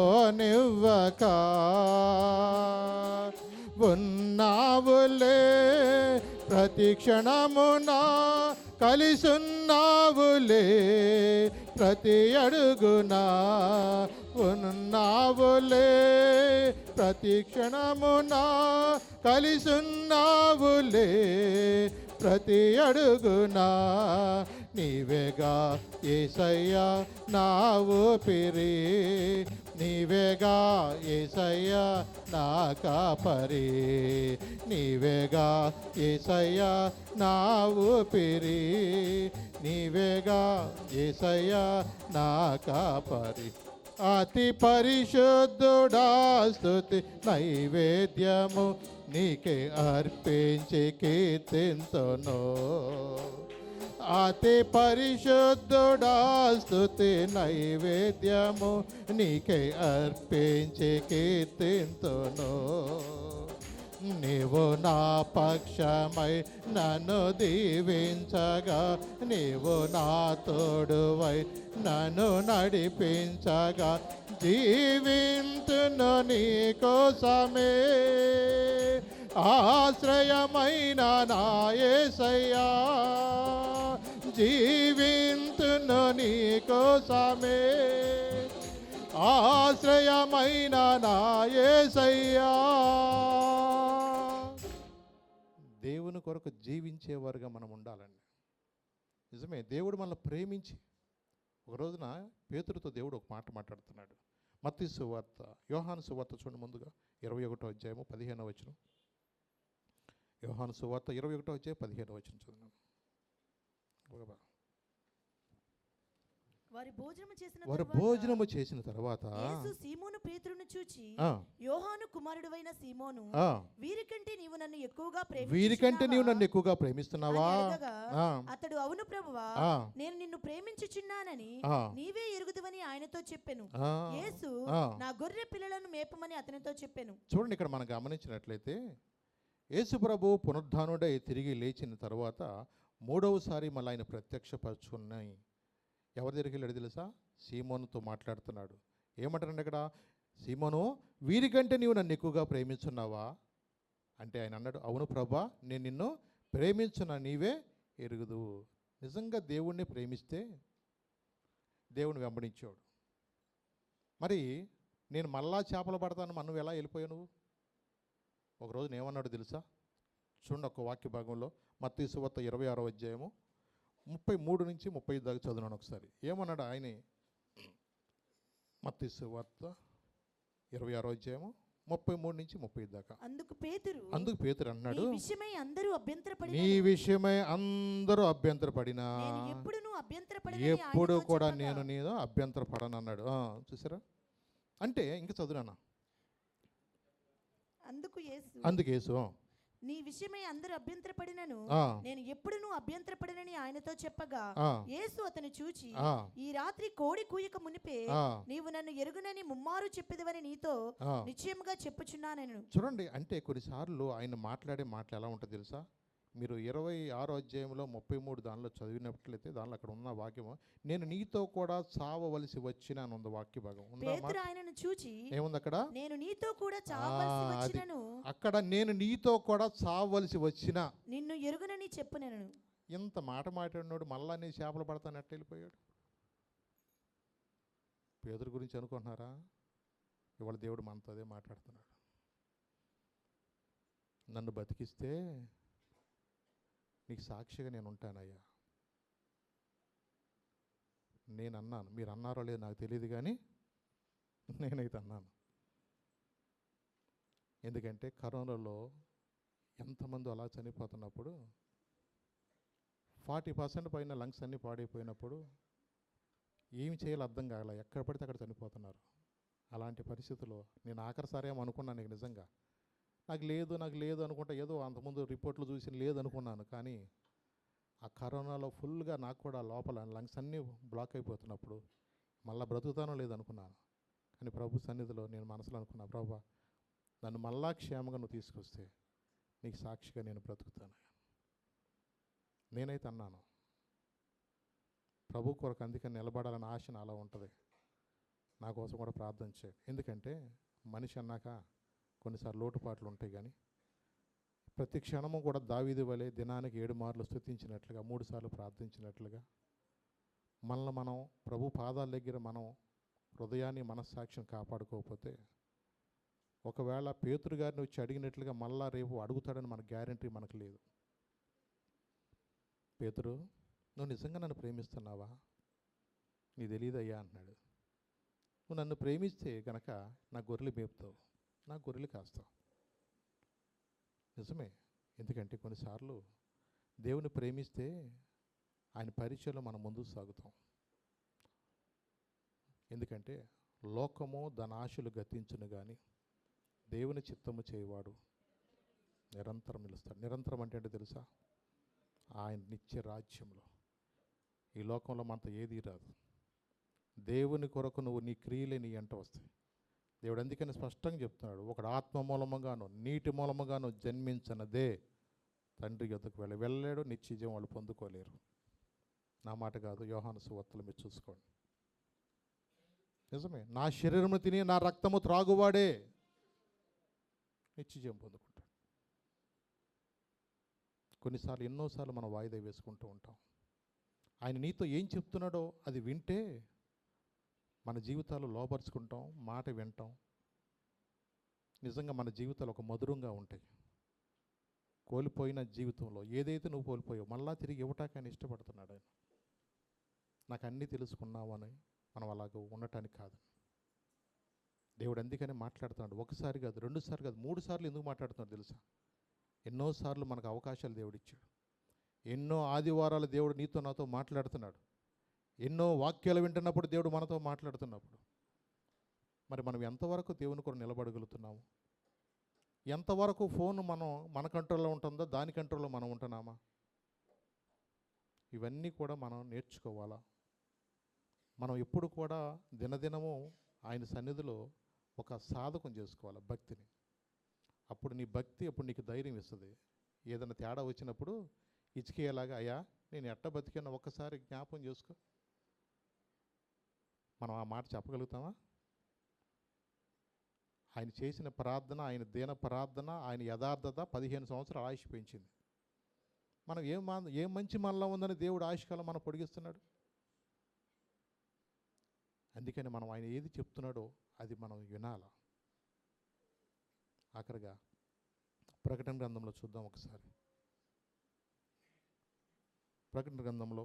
ఉన్నావులే ప్రతి క్షణమునా, కలిసున్నావులే ప్రతి అడుగునా, ఉన్నావులే ప్రతి క్షణమునా, కలిసున్నావులే ప్రతి అడుగునా, నీవేగా యేసయ్యా నా ఊపిరి, నీవేగా యేసయ్యా నా కాపరి, నీవేగా యేసయ్యా నా ఊపిరి, నీవేగా యేసయ్యా నా కాపరి. అతి పరిశుద్ధుడా స్తుతి నైవేద్యము నీకే అర్పించి కీర్తింతును, అతి పరిశుద్ధుడా స్తుతి నైవేద్యము నీకే అర్పించి కీర్తింతును. నీవు నా పక్షమై నన్ను దీవించగా, నీవు నా తోడువై నన్ను నడిపించగా, జీవింతును నీ కోసమే, ఆశ్రయమైన నా యేసయ్యా. జీవింతును నీ కోసమే, ఆశ్రయమైన నా యేసయ్యా. దేవుని కొరకు జీవించేవారుగా మనం ఉండాలండి. నిజమే, దేవుడు మనల్ని ప్రేమించి ఒక రోజున పేతురుతో దేవుడు ఒక మాట మాట్లాడుతున్నాడు. మత్తయి సువార్త, యోహాను సువార్త చూడండి ముందుగా 21వ అధ్యాయము 15వ వచనం. యోహాను సువార్త 21వ అధ్యాయం 15వ వచనం చూద్దాం.
వారు
భోజనము చేసిన తర్వాత
యేసు సీమోను పేతురును చూచి, యోహాను కుమారుడైన సీమోను, వీరికంటే నీవు నన్ను ఎక్కువగా
ప్రేమిస్తున్నావా?
అతడు, అవును ప్రభువా, నేను నిన్ను ప్రేమించుచున్నానని నీవే ఎరుగుదువని ఆయనతో చెప్పెను. యేసు, నా గొర్రె పిల్లలను మేపమని అతనితో చెప్పెను.
చూడండి, ఇక్కడ మనం గమనించినట్లయితే యేసు ప్రభు పునరుద్ధానుడై తిరిగి లేచిన తర్వాత మూడవసారి మళ్ళీ ఆయన ప్రత్యక్షపరుచుకున్నాయి. ఎవరి దగ్గరికి వెళ్ళాడు తెలుసా? సీమోనుతో మాట్లాడుతున్నాడు. ఏమంటారండి అక్కడ? సీమోను, వీరికంటే నీవు నన్ను ఎక్కువగా ప్రేమించున్నావా అంటే ఆయన అన్నాడు, అవును ప్రభా, నేను నిన్ను ప్రేమించున్నా, నీవే ఎరుగుదు. నిజంగా దేవుణ్ణి ప్రేమిస్తే దేవుని వెంబడించాడు. మరి నేను మళ్ళా చేపలు పడతాను, నువ్వు ఎలా వెళ్ళిపోయావు? నువ్వు ఒకరోజు ఏమన్నాడు తెలుసా? చూడండి, ఒక వాక్య భాగంలో మత్తయి సువార్త 26వ అధ్యాయము 33 నుంచి 35 దాకా చదువున్నాను ఒకసారి. ఏమన్నాడు ఆయనే? మత్తయి సువార్త 26వ అధ్యాయము 33 నుంచి 35 దాకా.
అందుకు పేతురు
అన్నాడు,
నీ విషయమై అందరూ అభ్యంతరపడినా
ఎప్పుడు కూడా నేను అభ్యంతరపడను అన్నాడు. చూసారా? అంటే ఇంకా చదువునా? అందుకు యేసు,
నీ విషయమై అందరూ అభ్యంతరపడినను నేను ఎప్పుడునూ అభ్యంతరపడనని ఆయనతో చెప్పగా, యేసు అతను చూచి, ఈ రాత్రి కోడి కూయక మునిపే నీవు నన్ను ఎరుగునని ముమ్మారు చెప్పేదివని నీతో నిశ్చయముగా చెప్పుచున్నాను.
చూడండి, అంటే కొన్నిసార్లు ఆయన మాట్లాడే మాటలు ఎలా ఉంటుంది తెలుసా? మీరు 26వ అధ్యాయంలో 33 దానిలో చదివినట్లయితే దానిలో అక్కడ ఉన్న వాక్యము, నేను నీతో కూడా చావవలసి వచ్చిన అని ఉంది వాక్య భాగం.
ఆయనను చూచి
ఏముంది అక్కడ?
నేను నీతో కూడా చావవలసి వచ్చినను.
అక్కడ నేను నీతో కూడా చావవలసి వచ్చిన
నిన్ను ఎరుగునని చెప్పునను.
ఇంత మాట మాట్లాడినాడు, మళ్ళా నీ చేపలు పడతాను ఎట్ట వెళ్ళిపోయాడు? పేదరు గురించి అనుకుంటున్నారా? ఇవాళ దేవుడు మనతో అదే మాట్లాడుతున్నాడు. నన్ను బతికిస్తే నీకు సాక్షిగా నేను ఉంటానయ్యా. నేను అన్నాను, మీరు అన్నారో లేదో నాకు తెలియదు, కానీ నేనైతే అన్నాను. ఎందుకంటే కరోనాలో ఎంతమంది అలా చనిపోతున్నప్పుడు, 40% పైన లంగ్స్ అన్నీ పాడైపోయినప్పుడు ఏమి చేయాలో అర్థం కాగల, ఎక్కడ పడితే అక్కడ చనిపోతున్నారు. అలాంటి పరిస్థితుల్లో నేను ఆఖరిసారి ఏమో అనుకున్నాను, నీకు నిజంగా నాకు లేదు అనుకుంటా, ఏదో అంతకుముందు రిపోర్ట్లు చూసి లేదు అనుకున్నాను. కానీ ఆ కరోనాలో ఫుల్గా నాకు కూడా లోపల లంగ్స్ అన్నీ బ్లాక్ అయిపోతున్నప్పుడు మళ్ళీ బ్రతుకుతానో లేదనుకున్నాను. కానీ ప్రభు సన్నిధిలో నేను మనసులో అనుకున్నా, ప్రభు నన్ను మళ్ళా క్షేమంగా నువ్వు తీసుకొస్తే నీకు సాక్షిగా నేను బ్రతుకుతాను. నేనైతే అన్నాను, ప్రభు కొరకు అందుకని నిలబడాలని ఆశ నాలో ఉంటుంది. నా కోసం కూడా ప్రార్థన చేయండి. ఎందుకంటే మనిషి అన్నాక కొన్నిసార్లు లోటుపాట్లు ఉంటాయి, కానీ ప్రతి క్షణము కూడా దావీదు వలె దినానికి 7 మార్లు స్తుతించినట్లుగా, 3 సార్లు ప్రార్థించినట్లుగా మనల్ని మనం ప్రభు పాదాల దగ్గర మనం హృదయాన్ని మనస్సాక్షిని కాపాడుకోకపోతే, ఒకవేళ పేతురు గారిని వచ్చి అడిగినట్లుగా మళ్ళా రేపు అడుగుతాడని మన గ్యారంటీ మనకు లేదు. పేతురు, నువ్వు నిజంగా నన్ను ప్రేమిస్తున్నావా? నీ తెలియదయ్యా అంటున్నాడు. నువ్వు నన్ను ప్రేమిస్తే కనుక నా గొర్రెలు మేపుతావు, నా గొర్రెలు కాస్తావు. నిజమే, ఎందుకంటే కొన్నిసార్లు దేవుని ప్రేమిస్తే ఆయన పరిచయంలో మనం ముందుకు సాగుతాం. ఎందుకంటే లోకము ధనాశలు గతించును కానీ దేవుని చిత్తము చేయవాడు నిరంతరం నిలుస్తాడు. నిరంతరం అంటే ఏంటో తెలుసా? ఆయన నిత్య రాజ్యంలో. ఈ లోకంలో మనతో ఏదీ రాదు. దేవుని కొరకు నువ్వు నీ క్రియలే నీ ఎంట వస్తాయి. దేవుడు అందుకని స్పష్టంగా చెప్తున్నాడు, ఒకడు ఆత్మ మూలముగాను నీటి మూలముగాను జన్మించనదే తండ్రి యొద్దకు వెళ్ళలేడు, నిత్యజీవం వాళ్ళు పొందుకోలేరు. నా మాట కాదు, యోహాను సువార్తలు మీరు చూసుకోండి. నిజమే, నా శరీరము తిని నా రక్తము త్రాగువాడే నిత్యజీవం పొందుకుంటాడు. కొన్నిసార్లు ఎన్నోసార్లు మనం వాయిదా వేసుకుంటూ ఉంటాం. ఆయన నీతో ఏం చెప్తున్నాడో అది వింటే మన జీవితాలు లోపరుచుకుంటాం, మాట వింటాం. నిజంగా మన జీవితాలు ఒక మధురంగా ఉంటాయి. కోల్పోయిన జీవితంలో ఏదైతే నువ్వు కోల్పోయావు మళ్ళా తిరిగి ఇవ్వటానికి ఆయన ఇష్టపడుతున్నాడు. ఆయన నాకు అన్నీ తెలుసుకున్నావని మనం అలాగ ఉండటానికి కాదు. దేవుడు అందుకని మాట్లాడుతున్నాడు. ఒకసారి కాదు, 2 సార్లు కాదు, 3 సార్లు ఎందుకు మాట్లాడుతున్నాడు తెలుసా? ఎన్నోసార్లు మనకు అవకాశాలు దేవుడు ఇచ్చాడు. ఎన్నో ఆదివారాలు దేవుడు నీతో నాతో మాట్లాడుతున్నాడు. ఎన్నో వాక్యాలు వింటున్నప్పుడు దేవుడు మనతో మాట్లాడుతున్నప్పుడు మరి మనం ఎంతవరకు దేవుని కొరకు నిలబడగలుగుతున్నాము? ఎంతవరకు ఫోన్ మన కంట్రోల్లో ఉంటుందో దాని కంట్రోల్లో మనం ఉంటున్నామా? ఇవన్నీ కూడా మనం నేర్చుకోవాలా. మనం ఎప్పుడు కూడా దినదినము ఆయన సన్నిధిలో ఒక సాధకం చేసుకోవాలి భక్తిని. అప్పుడు నీ భక్తి అప్పుడు నీకు ధైర్యం ఇస్తుంది. ఏదైనా తేడా వచ్చినప్పుడు ఇచ్చికేలాగా, అయ్యా నేను ఎట్ట బతికినా ఒక్కసారి జ్ఞాపకం చేసుకో. మనం ఆ మాట చెప్పగలుగుతామా? ఆయన చేసిన ప్రార్థన, ఆయన దీన ప్రార్థన, ఆయన యథార్థత 15 సంవత్సరాలు ఆయుష్ పెంచింది. మనం ఏం మంచి మనలో ఉందని దేవుడు ఆయుష్కాలం మనం పొడిగిస్తున్నాడు. అందుకని మనం ఆయన ఏది చెప్తున్నాడో అది మనం వినాలా. ఆఖరిగా ప్రకటన గ్రంథంలో చూద్దాం ఒకసారి. ప్రకటన గ్రంథంలో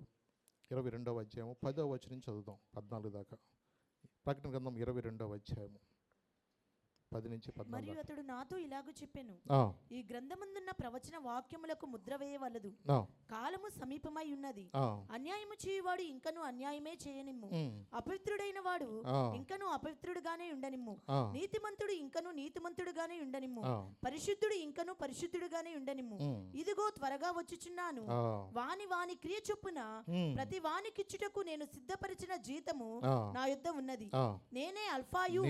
22వ అధ్యాయము 10వ వచనం చదువుదాం 14 దాకా. ప్రకటన గ్రంథం 22వ అధ్యాయము 10 నుంచి 14.
మరియు అతడు నాతో ఇలాగూ చెప్పెను, ఈ గ్రంథమందున్న ప్రవచన వాక్యములకు ముద్ర వేయవలదు, కాలము సమీపమై ఉన్నది. అన్యాయము చేయువాడు ఇంకను అన్యాయమే చేయనిమ్ము, అపవిత్రుడైన వాడు ఇంకను అపవిత్రుడుగానే ఉండనిమ్ము, నీతిమంతుడు ఇంకను నీతిమంతుడుగానే ఉండనిమ్ము, పరిశుద్ధుడు ఇంకను పరిశుద్ధుడుగానే ఉండనిమ్ము. ఇదిగో త్వరగా వచ్చుచున్నాను. వాని వాని క్రియ చొప్పున ప్రతి వానికిచ్చుటకు నేను సిద్ధపరిచిన జీతము నా యొద్ద ఉన్నది. నేనే అల్ఫాయు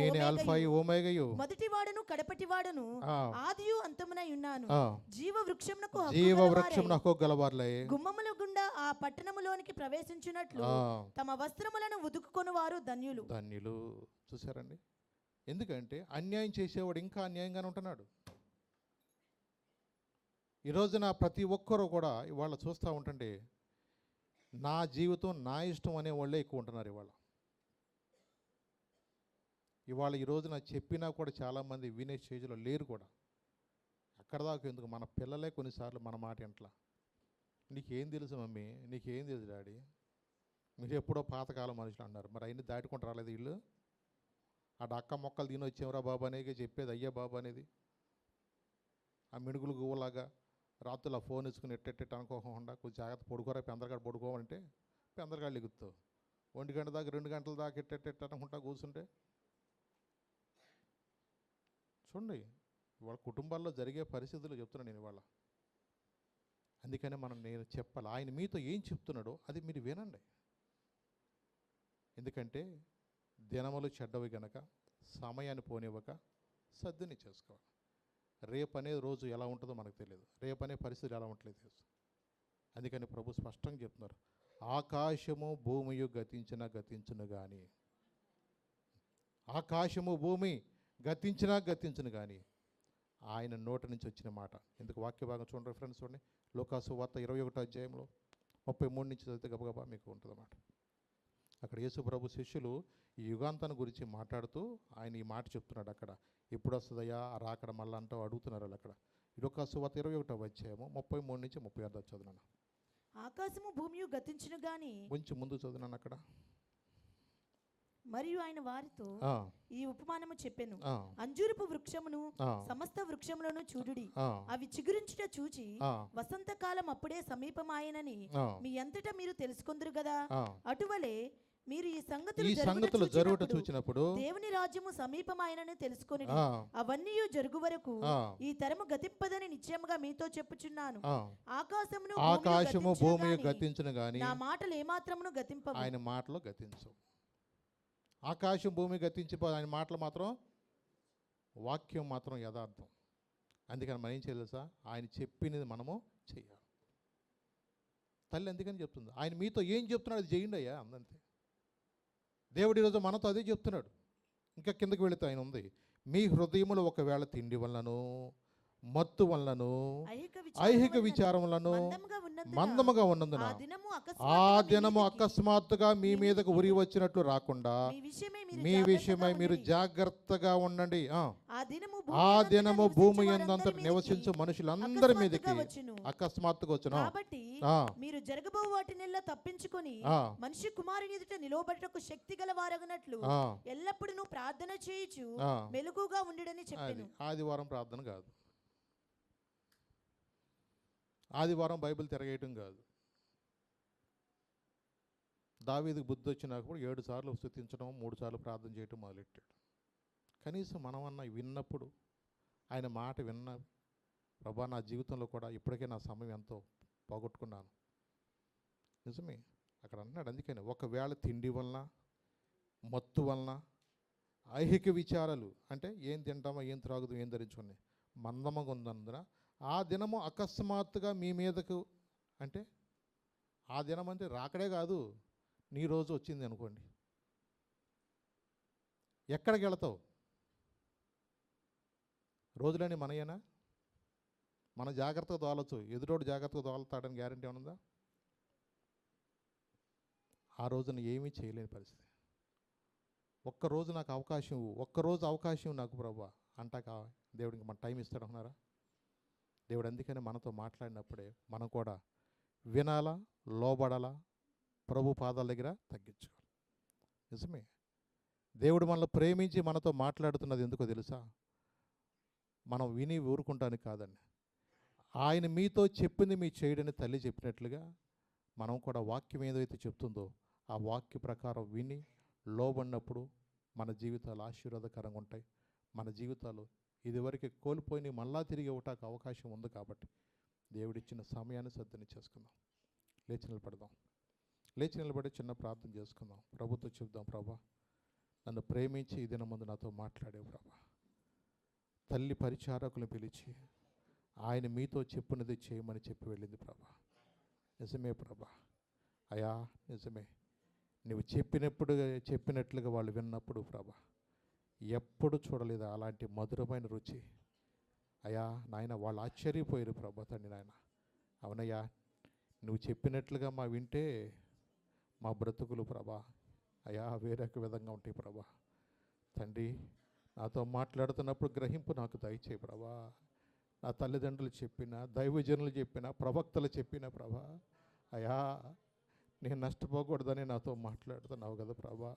ఓమేగయు, మొదటి వాడను కడపటి వాడను, ఆదియు అంతమునై ఉన్నాను. జీవ వృక్షమునకు గలవారలై గుమ్మముల గుండా ఆ పట్టణములోనికి ప్రవేశించున్నట్లు తమ వస్త్రములను ఉదుకుకొని వారు ధన్యులు.
ధన్యులు. చూసారండి? ఎందుకంటే అన్యాయం చేసేవాడు ఇంకా అన్యాయంగానే ఉంటున్నాడు. ఈ రోజున ప్రతి ఒక్కరూ కూడా ఇవాళ చూస్తూ ఉంటుంటే నా జీవితం నా ఇష్టం అనే వాళ్ళే ఎక్కువ ఉంటున్నారు. ఇవాళ ఈ రోజున చెప్పినా కూడా చాలామంది వినే స్టేజ్లో లేరు కూడా. అక్కడ దాకా ఎందుకు, మన పిల్లలే కొన్నిసార్లు మన మాట ఇంట్లా. నీకేం తెలుసు మమ్మీ, నీకేం తెలుసు డాడీ, మీరు ఎప్పుడో పాతకాలం మనుషులు అన్నారు. మరి అయినా దాటుకుంటూ రాలేదు వీళ్ళు. ఆ డక్క మొక్కలు తిని వచ్చేవరా బాబు అనేది చెప్పేది అయ్యా బాబు అనేది. ఆ మిడుగులు గువ్వలాగా రాత్రులు ఆ ఫోన్ ఇచ్చుకుని ఎట్టెట్టు అనుకోకుండా కొంచెం జాగ్రత్త పడుకోరా, పెందరగాడు పడుకోమంటే పెందరగాడు ఎగుతావు. 1 గంట దాకా 2 గంటల దాకా ఎట్టెట్టు అనుకుంటా కూర్చుంటే చూడండి ఇవాళ కుటుంబాల్లో జరిగే పరిస్థితులు చెప్తున్నాను నేను ఇవాళ. అందుకనే నేను చెప్పాలి, ఆయన మీతో ఏం చెప్తున్నాడో అది మీరు వినండి. ఎందుకంటే దినములు చెడ్డవి గనక సమయాన్ని పోనివ్వక సద్దుని చేసుకోవాలి. రేపు అనేది రోజు ఎలా ఉంటుందో మనకు తెలియదు, రేపు అనే పరిస్థితి ఎలా ఉంటలేదు తెలుసు. అందుకని ప్రభు స్పష్టంగా చెప్తున్నారు, ఆకాశము భూమియు గతించును కానీ, ఆకాశము భూమి గతించును కానీ ఆయన నోటి నుంచి వచ్చిన మాట. ఎందుకు వాక్య భాగం చూడండి ఫ్రెండ్స్, చూడండి లూకాసు వార్త 21వ అధ్యాయంలో 33 నుంచి చదివితే గబగబా మీకు ఉంటుంది అన్నమాట. అక్కడ యేసు ప్రభు శిష్యులు ఈ యుగాంతాన్ని గురించి మాట్లాడుతూ ఆయన ఈ మాట చెప్తున్నాడు. అక్కడ ఎప్పుడు వస్తుందయ్యా రాకడ మళ్ళీ అంటూ అడుగుతున్నారు వాళ్ళు. అక్కడ లూకాసు వార్త 21వ అధ్యాయము 33 నుంచి 36 చదువున్నాను.
ఆకాశము భూమియు గతించును గాని,
కొంచెం ముందు చదువున్నాను అక్కడ.
మరియు ఆయన వారితో ఈ ఉపమానము చెప్పెను, అంజూరపు వృక్షమును సమస్త వృక్షములను చూడుడి, అవి చిగురించుట చూచి వసంతకాలం అప్పుడే సమీపమాయనని మీ అంతటా మీరు తెలుసుకొందురు కదా. అటువలే మీరు ఈ సంగతులు జరుగుట చూచినప్పుడు దేవుని రాజ్యము సమీపమాయనని తెలుసుకొని అవన్నీ జరుగు వరకు ఈ తరము గతింపదని నిశ్చయముగా మీతో చెప్పుచున్నాను. ఆకాశము భూమి గతించును గాని నా మాటలు ఏమాత్రమును గతింపవు.
ఆయన మాటలు గతించవు. ఆకాశం భూమి గతించిపోదు, ఆయన మాటలు మాత్రం, వాక్యం మాత్రం యథార్థం. అందుకని మనం ఏం చేయాలి సార్, ఆయన చెప్పినది మనము చేయాలి. తల్లి అందుకని చెప్తుంది, ఆయన మీతో ఏం చెప్తున్నాడు అది చేయండి అయ్యా అందంతే. దేవుడు ఈరోజు మనతో అదే చెప్తున్నాడు. ఇంకా కిందకి వెళితే ఆయన ఉంది, మీ హృదయములు ఒకవేళ తిండి వలనను మత్తు వలనను
ఐహిక
ఐహిక విచారములను మందముగా ఉన్నందున ఆ దినము అకస్మాత్తుగా మీ మీదకు ఉరి వచ్చినట్లు రాకుండా మీ విషయమై మీరు జాగ్రత్తగా ఉండండి. ఆ దినము భూమి యందంతట నివసించు మనుషులందరి మీదకి అకస్మాత్తుగా వచ్చును.
కాబట్టి మీరు జరగబో వాటినెల్లా తప్పించుకొని మనిషి కుమారుని ఎదుట నిలవబడుటకు శక్తి గల వారగునట్లు ఎల్లప్పుడూ ప్రార్థన చేయుచు మెలకుగా ఉండుడని చెప్పాను.
ఆదివారం ప్రార్థన కాదు, ఆదివారం బైబిల్ తిరగేయటం కాదు. దావీదుకు బుద్ధి వచ్చినప్పుడు 7 సార్లు స్తుతించడం, 3 సార్లు ప్రార్థన చేయటం మొదలెట్టాడు. కనీసం మనమన్నా విన్నప్పుడు ఆయన మాట విన్న, ప్రభా నా జీవితంలో కూడా ఇప్పటికే నా సమయం ఎంతో పోగొట్టుకున్నాను. నిజమే అక్కడ అన్నాడు. అందుకని ఒకవేళ తిండి వలన, మత్తు వలన, ఐహిక విచారాలు అంటే ఏం తింటామో, ఏం త్రాగుదాం, ఏం ధరించుకుని మందమగా ఉన్నందున ఆ దినము అకస్మాత్తుగా మీ మీదకు, అంటే ఆ దినం అంటే రాకడే కాదు, నీ రోజు వచ్చింది అనుకోండి, ఎక్కడికి వెళతావు? రోజులని మనయేనా? మన జాగ్రత్తగా దోలచ్చు, ఎదురోడు జాగ్రత్తగా దోలతాడని గ్యారంటీ ఏమనుందా? ఆ రోజున ఏమీ చేయలేని పరిస్థితి. ఒక్కరోజు నాకు అవకాశం, ఒక్కరోజు అవకాశం నాకు ప్రభా అంటాక దేవుడికి మన టైం ఇస్తాడు అన్నారా? దేవుడు అందుకని మనతో మాట్లాడినప్పుడే మనం కూడా వినాలా, లోబడాలా, ప్రభు పాదాల దగ్గర తగ్గించుకోవాలి. నిజమే, దేవుడు మనల్ని ప్రేమించి మనతో మాట్లాడుతున్నది ఎందుకో తెలుసా? మనం విని ఊరుకుంటానికి కాదండి. ఆయన మీతో చెప్పింది మీ చేయడని తల్లి చెప్పినట్లుగా మనం కూడా వాక్యం ఏదైతే చెప్తుందో ఆ వాక్య ప్రకారం విని లోబడినప్పుడు మన జీవితాలు ఆశీర్వాదకరంగా ఉంటాయి. మన జీవితాలు ఇదివరకు కోల్పోయి మళ్ళా తిరిగి ఇవ్వటానికి అవకాశం ఉంది. కాబట్టి దేవుడిచ్చిన సమయాన్ని సద్వినియోగం చేసుకుందాం. లేచి నిలబడదాం. లేచి నిలబడి చిన్న ప్రార్థన చేసుకుందాం. ప్రభుతో చెప్దాం, ప్రభా నన్ను ప్రేమించి ఈ దినం ముందు నాతో మాట్లాడే ప్రభా, తల్లి పరిచారకులను పిలిచి ఆయన మీతో చెప్పినది చేయమని చెప్పి వెళ్ళింది ప్రభా. నిజమే ప్రభా, అయా నిజమే, నువ్వు చెప్పినట్లుగా వాళ్ళు విన్నప్పుడు ప్రభా ఎప్పుడు చూడలేదు అలాంటి మధురమైన రుచి. అయ్యా నాయన వాళ్ళు ఆశ్చర్యపోయారు ప్రభా తండ్రి. నాయన అవునయ్యా, నువ్వు చెప్పినట్లుగా మా వింటే మా బ్రతుకులు ప్రభా అయ్యా వేరొక విధంగా ఉంటాయి ప్రభా. తండ్రి నాతో మాట్లాడుతున్నప్పుడు గ్రహింపు నాకు దయచేయి ప్రభా. నా తల్లిదండ్రులు చెప్పిన, దైవజనులు చెప్పిన, ప్రవక్తలు చెప్పిన ప్రభా అయ్యా నేను నష్టపోకూడదని నాతో మాట్లాడుతున్నావు కదా ప్రభా.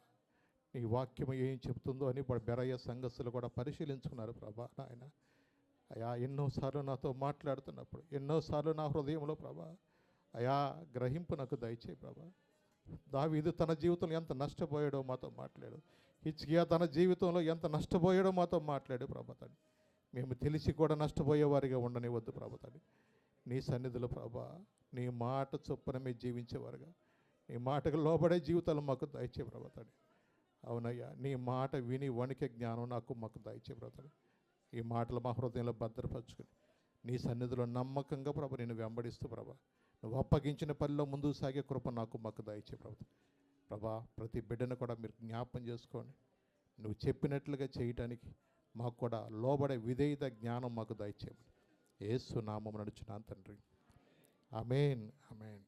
నీ వాక్యం ఏం చెప్తుందో అని బెరయ్య సంఘస్థులు కూడా పరిశీలించుకున్నారు ప్రభా. నాయన అయా ఎన్నోసార్లు నాతో మాట్లాడుతున్నప్పుడు, ఎన్నోసార్లు నా హృదయంలో ప్రభా అయా గ్రహింపు నాకు దయచేయి ప్రభా. దావీదు తన జీవితంలో ఎంత నష్టపోయాడో మాతో మాట్లాడు. హిజ్కియా తన జీవితంలో ఎంత నష్టపోయాడో మాతో మాట్లాడు ప్రభా తండ్రి. మేము తెలిసి కూడా నష్టపోయేవారిగా ఉండనివద్దు ప్రభా తండ్రి. నీ సన్నిధిలో ప్రభా నీ మాట చొప్పున మేము జీవించేవారుగా, నీ మాటకు లోబడే జీవితాలు మాకు దయచే ప్రభా తండ్రి. అవునయ్యా, నీ మాట విని వణికే జ్ఞానం మాకు దయచే ప్రభా తండ్రి. ఈ మాటలు మా హృదయంలో భద్రపరచుకుని నీ సన్నిధిలో నమ్మకంగా ప్రభా నేను వెంబడిస్తూ ప్రభా నువ్వు అప్పగించిన పనిలో ముందుకు సాగే కృప మాకు దయచే ప్రభా. ప్రభా ప్రతి బిడ్డను కూడా మీరు జ్ఞాపం చేసుకోండి. నువ్వు చెప్పినట్లుగా చేయటానికి మాకు కూడా లోబడే విధేయత జ్ఞానం మాకు దయచేయమని యేసు నామమున నడుచున్నాను తండ్రి. ఆమేన్, ఆమేన్.